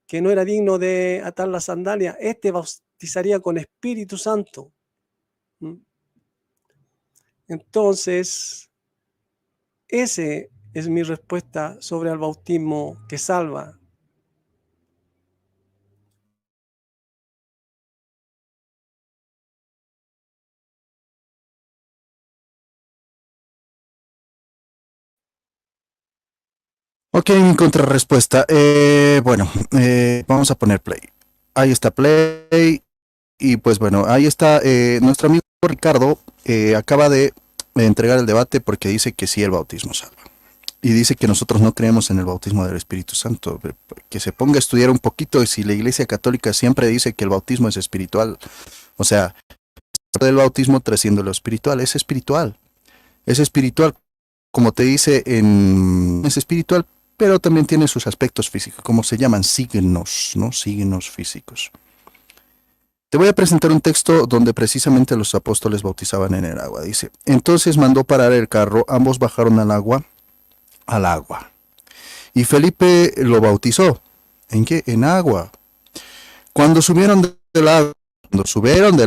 que no era digno de atar la sandalia, este bautizaría con Espíritu Santo. Entonces, ese es mi respuesta sobre el bautismo que salva. Ok, mi contrarrespuesta. Bueno, vamos a poner play. Ahí está play. Y pues bueno, ahí está nuestro amigo Ricardo. Acaba de entregar el debate porque dice que sí el bautismo salva. Y dice que nosotros no creemos en el bautismo del Espíritu Santo. Que se ponga a estudiar un poquito y si la Iglesia Católica siempre dice que el bautismo es espiritual. O sea, el bautismo trasciende lo espiritual. Es espiritual. Es espiritual. Como te dice es espiritual, pero también tiene sus aspectos físicos, como se llaman signos, ¿no? Signos físicos. Te voy a presentar un texto donde precisamente los apóstoles bautizaban en el agua. Dice, entonces mandó parar el carro, ambos bajaron al agua, y Felipe lo bautizó. ¿En qué? En agua. Cuando subieron del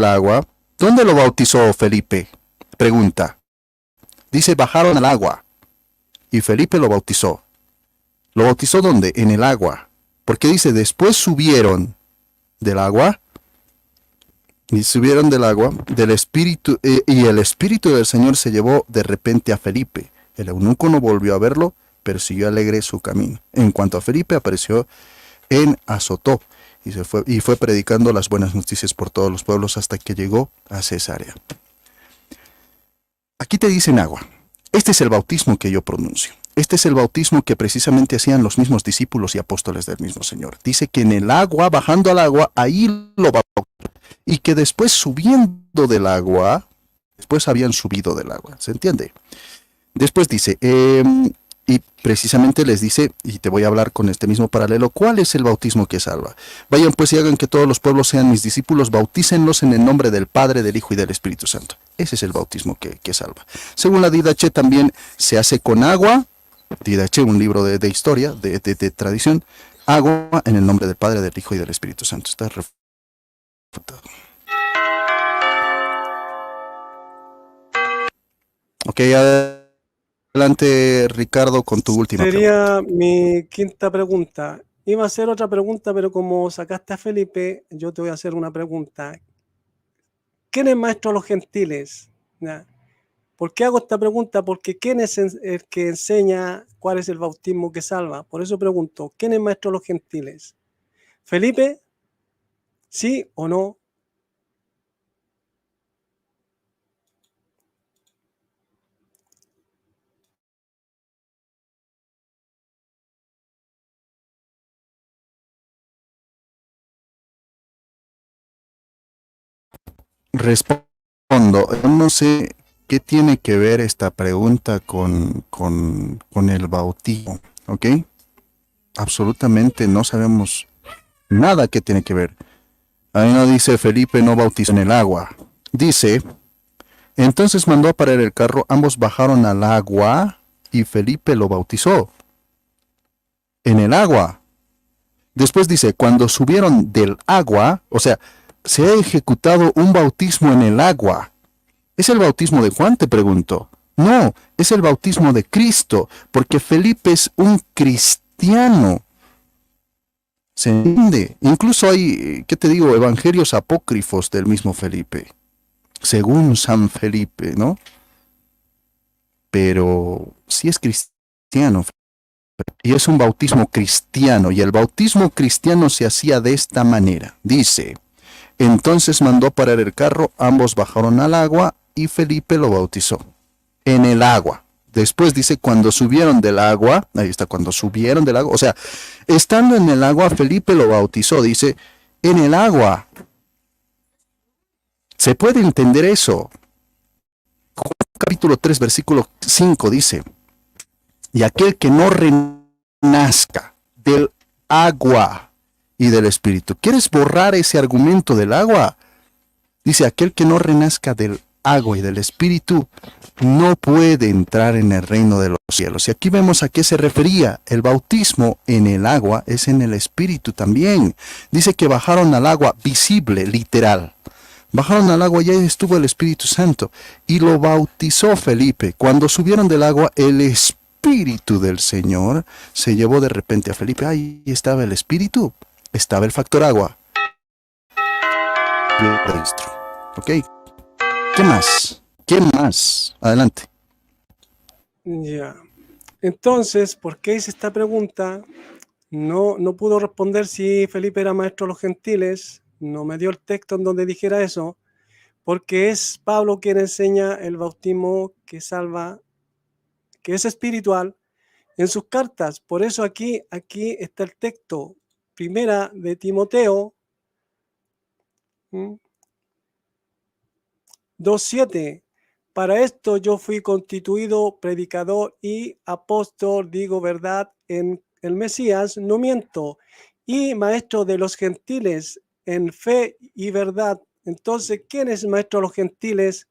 agua, ¿dónde lo bautizó Felipe? Pregunta. Dice, bajaron al agua, y Felipe lo bautizó. ¿Lo bautizó dónde? En el agua. Porque dice, después subieron del agua, y subieron del agua, del espíritu, y el espíritu del Señor se llevó de repente a Felipe. El eunuco no volvió a verlo, pero siguió alegre su camino. En cuanto a Felipe, apareció en Azotó, y fue predicando las buenas noticias por todos los pueblos hasta que llegó a Cesarea. Aquí te dicen agua. Este es el bautismo que yo pronuncio. Este es el bautismo que precisamente hacían los mismos discípulos y apóstoles del mismo Señor. Dice que en el agua, bajando al agua, ahí lo bautizó. Y que después subiendo del agua, después habían subido del agua. ¿Se entiende? Después dice, y precisamente les dice, y te voy a hablar con este mismo paralelo, ¿cuál es el bautismo que salva? Vayan pues y hagan que todos los pueblos sean mis discípulos, bautícenlos en el nombre del Padre, del Hijo y del Espíritu Santo. Ese es el bautismo que salva. Según la Didache también se hace con agua, Didache, un libro de historia, de tradición, agua en el nombre del Padre, del Hijo y del Espíritu Santo. Está refutado. Ok, adelante Ricardo con tu última pregunta. Sería pregunta. mi quinta pregunta. Iba a hacer otra pregunta, pero como sacaste a Felipe, yo te voy a hacer una pregunta. ¿Quién es maestro de los gentiles? ¿Ya? ¿Por qué hago esta pregunta? Porque ¿quién es el que enseña cuál es el bautismo que salva? Por eso pregunto, ¿quién es maestro de los gentiles? ¿Felipe? ¿Sí o no? Respondo, no sé qué tiene que ver esta pregunta con el bautismo, ¿ok? Absolutamente no sabemos nada que tiene que ver. Ahí no dice Felipe no bautizó en el agua. Dice, entonces mandó a parar el carro, ambos bajaron al agua y Felipe lo bautizó. En el agua. Después dice, cuando subieron del agua, o sea, se ha ejecutado un bautismo en el agua. ¿Es el bautismo de Juan? Te pregunto. No, es el bautismo de Cristo, porque Felipe es un cristiano. ¿Se entiende? Incluso hay, ¿qué te digo? Evangelios apócrifos del mismo Felipe, según San Felipe, ¿no? Pero sí es cristiano. Y es un bautismo cristiano, y el bautismo cristiano se hacía de esta manera. Dice, entonces mandó parar el carro, ambos bajaron al agua, y Felipe lo bautizó. En el agua. Después dice, cuando subieron del agua, ahí está, cuando subieron del agua, o sea, estando en el agua, Felipe lo bautizó, dice, en el agua. ¿Se puede entender eso? Juan capítulo 3, versículo 5 dice, y aquel que no renazca del agua y del Espíritu. ¿Quieres borrar ese argumento del agua? Dice, aquel que no renazca del agua y del Espíritu, no puede entrar en el reino de los cielos. Y aquí vemos a qué se refería. El bautismo en el agua es en el Espíritu también. Dice que bajaron al agua visible, literal. Bajaron al agua y ahí estuvo el Espíritu Santo y lo bautizó Felipe. Cuando subieron del agua, el Espíritu del Señor se llevó de repente a Felipe. Ahí estaba el Espíritu, estaba el factor agua. ¿Ok? ¿Qué más? ¿Qué más? Adelante. Ya. Entonces, ¿por qué hice esta pregunta? No pudo responder si Felipe era maestro de los gentiles. No me dio el texto en donde dijera eso, porque es Pablo quien enseña el bautismo que salva, que es espiritual, en sus cartas. Por eso aquí está el texto. Primera de Timoteo 2:7. Para esto yo fui constituido predicador y apóstol, digo verdad, en el Mesías, no miento, y maestro de los gentiles en fe y verdad. Entonces, ¿quién es maestro de los gentiles?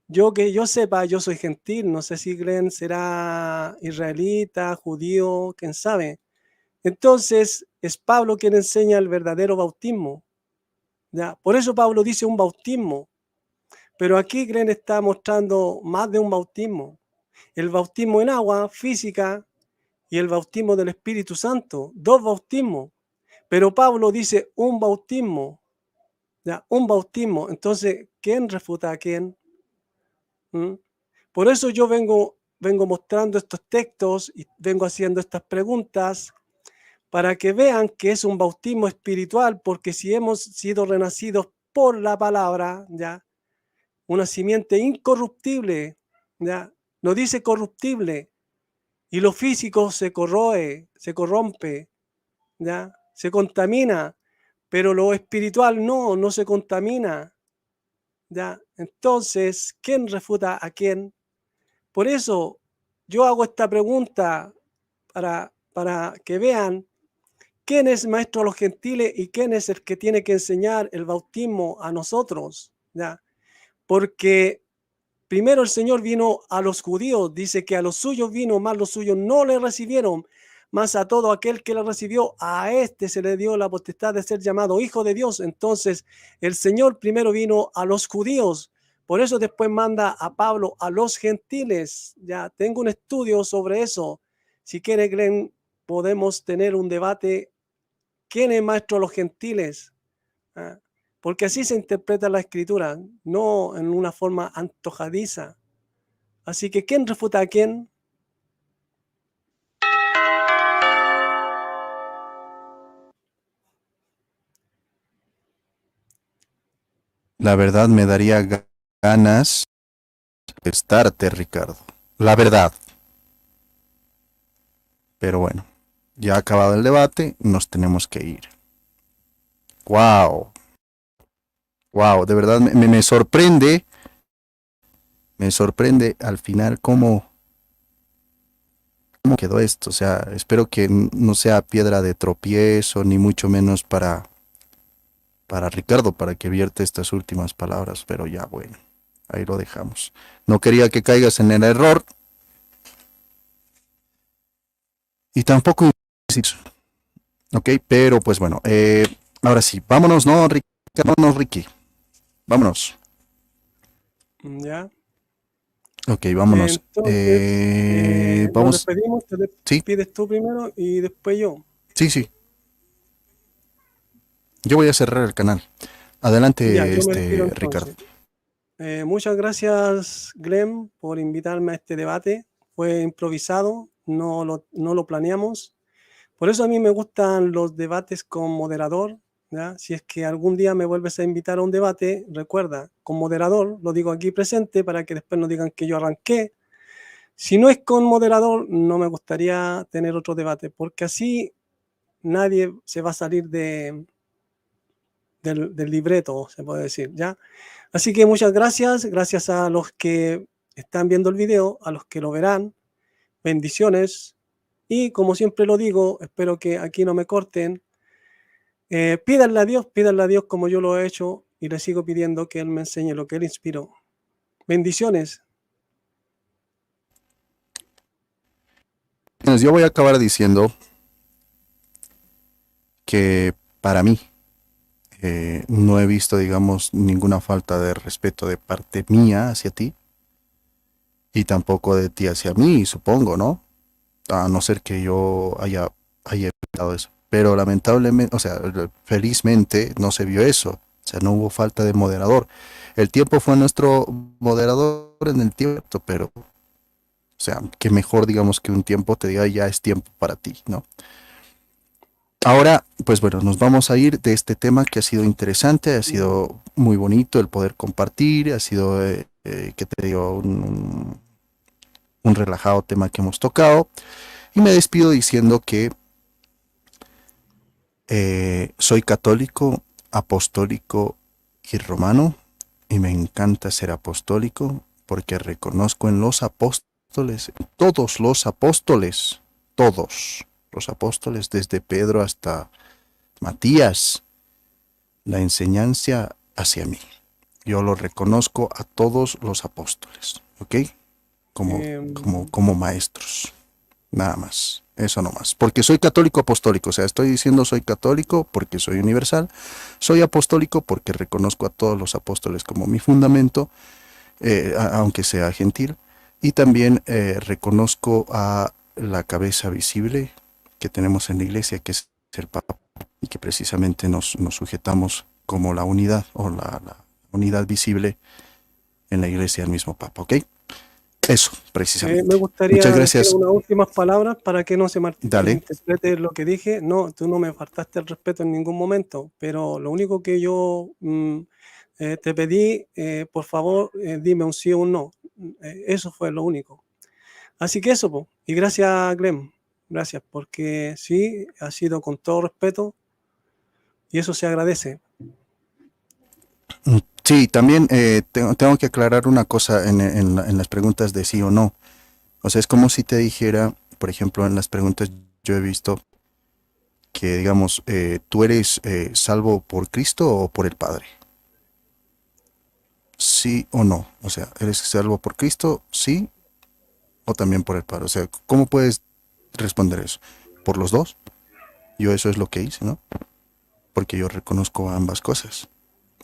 Yo que yo sepa, yo soy gentil, no sé si Glenn será israelita, judío, quién sabe. Entonces, es Pablo quien enseña el verdadero bautismo. ¿Ya? Por eso Pablo dice un bautismo. Pero aquí Glenn está mostrando más de un bautismo. El bautismo en agua física y el bautismo del Espíritu Santo. Dos bautismos. Pero Pablo dice un bautismo. ¿Ya? Un bautismo. Entonces, ¿quién refuta a quién? Por eso yo vengo mostrando estos textos y vengo haciendo estas preguntas para que vean que es un bautismo espiritual, porque si hemos sido renacidos por la palabra, ya, una simiente incorruptible, ya, no dice corruptible, y lo físico se corroe, se corrompe, ya, se contamina, pero lo espiritual no se contamina, ya. Entonces, ¿quién refuta a quién? Por eso yo hago esta pregunta para que vean quién es maestro a los gentiles y quién es el que tiene que enseñar el bautismo a nosotros, ¿ya? Porque primero el Señor vino a los judíos, dice que a los suyos vino, mas los suyos no le recibieron, mas a todo aquel que le recibió, a este se le dio la potestad de ser llamado hijo de Dios. Entonces el Señor primero vino a los judíos, por eso después manda a Pablo a los gentiles. Ya tengo un estudio sobre eso. Si quiere, Glenn, podemos tener un debate. ¿Quién es maestro de los gentiles? Porque así se interpreta la escritura, no en una forma antojadiza. Así que, ¿quién refuta a quién? La verdad me daría ganas de estarte, Ricardo. La verdad. Pero bueno, ya ha acabado el debate, nos tenemos que ir. Wow. Wow, de verdad me sorprende. Me sorprende al final cómo quedó esto. O sea, espero que no sea piedra de tropiezo, ni mucho menos para Ricardo, para que vierte estas últimas palabras. Pero ya, bueno, ahí lo dejamos. No quería que caigas en el error. Y tampoco... Ok, pero pues bueno, ahora sí, vámonos, ¿no, Ricky? Vámonos, Ricky. Vámonos. ¿Ya? Ok, vámonos. Entonces, nos Vamos. despedimos, te Sí, despides tú primero y después yo. sí, sí. Yo voy a cerrar el canal. Ya, Adelante, yo me despido Ricardo. entonces. Muchas gracias, Glenn, por invitarme a este debate. Fue improvisado, no lo planeamos. Por eso a mí me gustan los debates con moderador, ¿ya? Si es que algún día me vuelves a invitar a un debate, recuerda, con moderador, lo digo aquí presente para que después no digan que yo arranqué. Si no es con moderador, no me gustaría tener otro debate, porque así nadie se va a salir del libreto, se puede decir, ¿ya? Así que muchas gracias a los que están viendo el video, a los que lo verán, bendiciones, y como siempre lo digo, espero que aquí no me corten, pídanle a Dios como yo lo he hecho, y le sigo pidiendo que Él me enseñe lo que Él inspiró. Bendiciones. Pues yo voy a acabar diciendo que para mí no he visto, digamos, ninguna falta de respeto de parte mía hacia ti y tampoco de ti hacia mí, supongo, ¿no? A no ser que yo haya evitado eso. Pero lamentablemente, o sea, felizmente no se vio eso. O sea, no hubo falta de moderador. El tiempo fue nuestro moderador en el tiempo, pero, o sea, que mejor, digamos, que un tiempo te diga ya es tiempo para ti, ¿no? Ahora, pues bueno, nos vamos a ir de este tema que ha sido interesante, ha sido muy bonito el poder compartir, ha sido, que te digo, un relajado tema que hemos tocado. Y me despido diciendo que soy católico, apostólico y romano, y me encanta ser apostólico porque reconozco en los apóstoles, todos los apóstoles, desde Pedro hasta Matías, la enseñanza hacia mí. Yo lo reconozco a todos los apóstoles, ¿ok? Como maestros, nada más, eso no más. Porque soy católico apostólico, o sea, estoy diciendo soy católico porque soy universal, soy apostólico porque reconozco a todos los apóstoles como mi fundamento, aunque sea gentil, y también reconozco a la cabeza visible que tenemos en la iglesia, que es el Papa, y que precisamente nos sujetamos como la unidad o la unidad visible en la iglesia del mismo Papa, ¿ok? Eso, precisamente. Me gustaría Muchas decir gracias. unas últimas palabras para que no se Dale. malinterprete lo que dije. No, tú no me faltaste el respeto en ningún momento, pero lo único que yo te pedí, por favor, dime un sí o un no. Eso fue lo único. Así que eso, po. Y gracias, Clem. Gracias, porque sí, ha sido con todo respeto y eso se agradece. Sí, también tengo que aclarar una cosa en las preguntas de sí o no. O sea, es como si te dijera, por ejemplo, en las preguntas yo he visto que, digamos, ¿tú eres salvo por Cristo o por el Padre? Sí o no. O sea, ¿eres salvo por Cristo? Sí o también por el Padre. O sea, ¿cómo puedes responder eso? ¿Por los dos? Yo eso es lo que hice, ¿no? Porque yo reconozco ambas cosas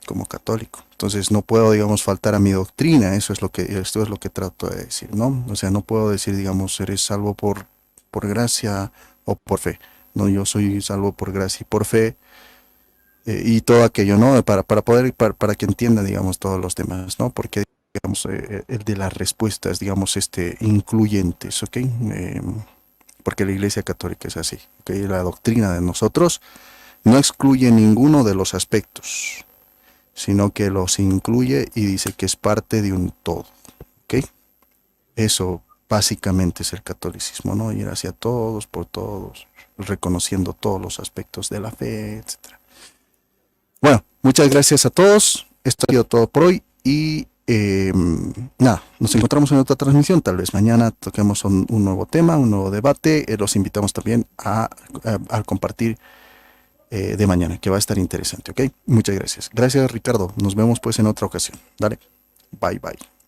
como católico. Entonces no puedo, digamos, faltar a mi doctrina, esto es lo que trato de decir, ¿no? O sea, no puedo decir, digamos, eres salvo por gracia o por fe. No, yo soy salvo por gracia y por fe, y todo aquello, ¿no? Para que entienda, digamos, todos los demás, ¿no? Porque, digamos, el de las respuestas, digamos, incluyentes, ¿ok? Porque la Iglesia Católica es así, ¿ok? La doctrina de nosotros no excluye ninguno de los aspectos, sino que los incluye y dice que es parte de un todo, ¿ok? Eso básicamente es el catolicismo, ¿no? Ir hacia todos, por todos, reconociendo todos los aspectos de la fe, etc. Bueno, muchas gracias a todos. Esto ha sido todo por hoy y nada, nos encontramos en otra transmisión. Tal vez mañana toquemos un nuevo tema, un nuevo debate. Los invitamos también a compartir de mañana, que va a estar interesante, ¿ok? Muchas gracias. Gracias, Ricardo. Nos vemos pues en otra ocasión. Dale. Bye, bye.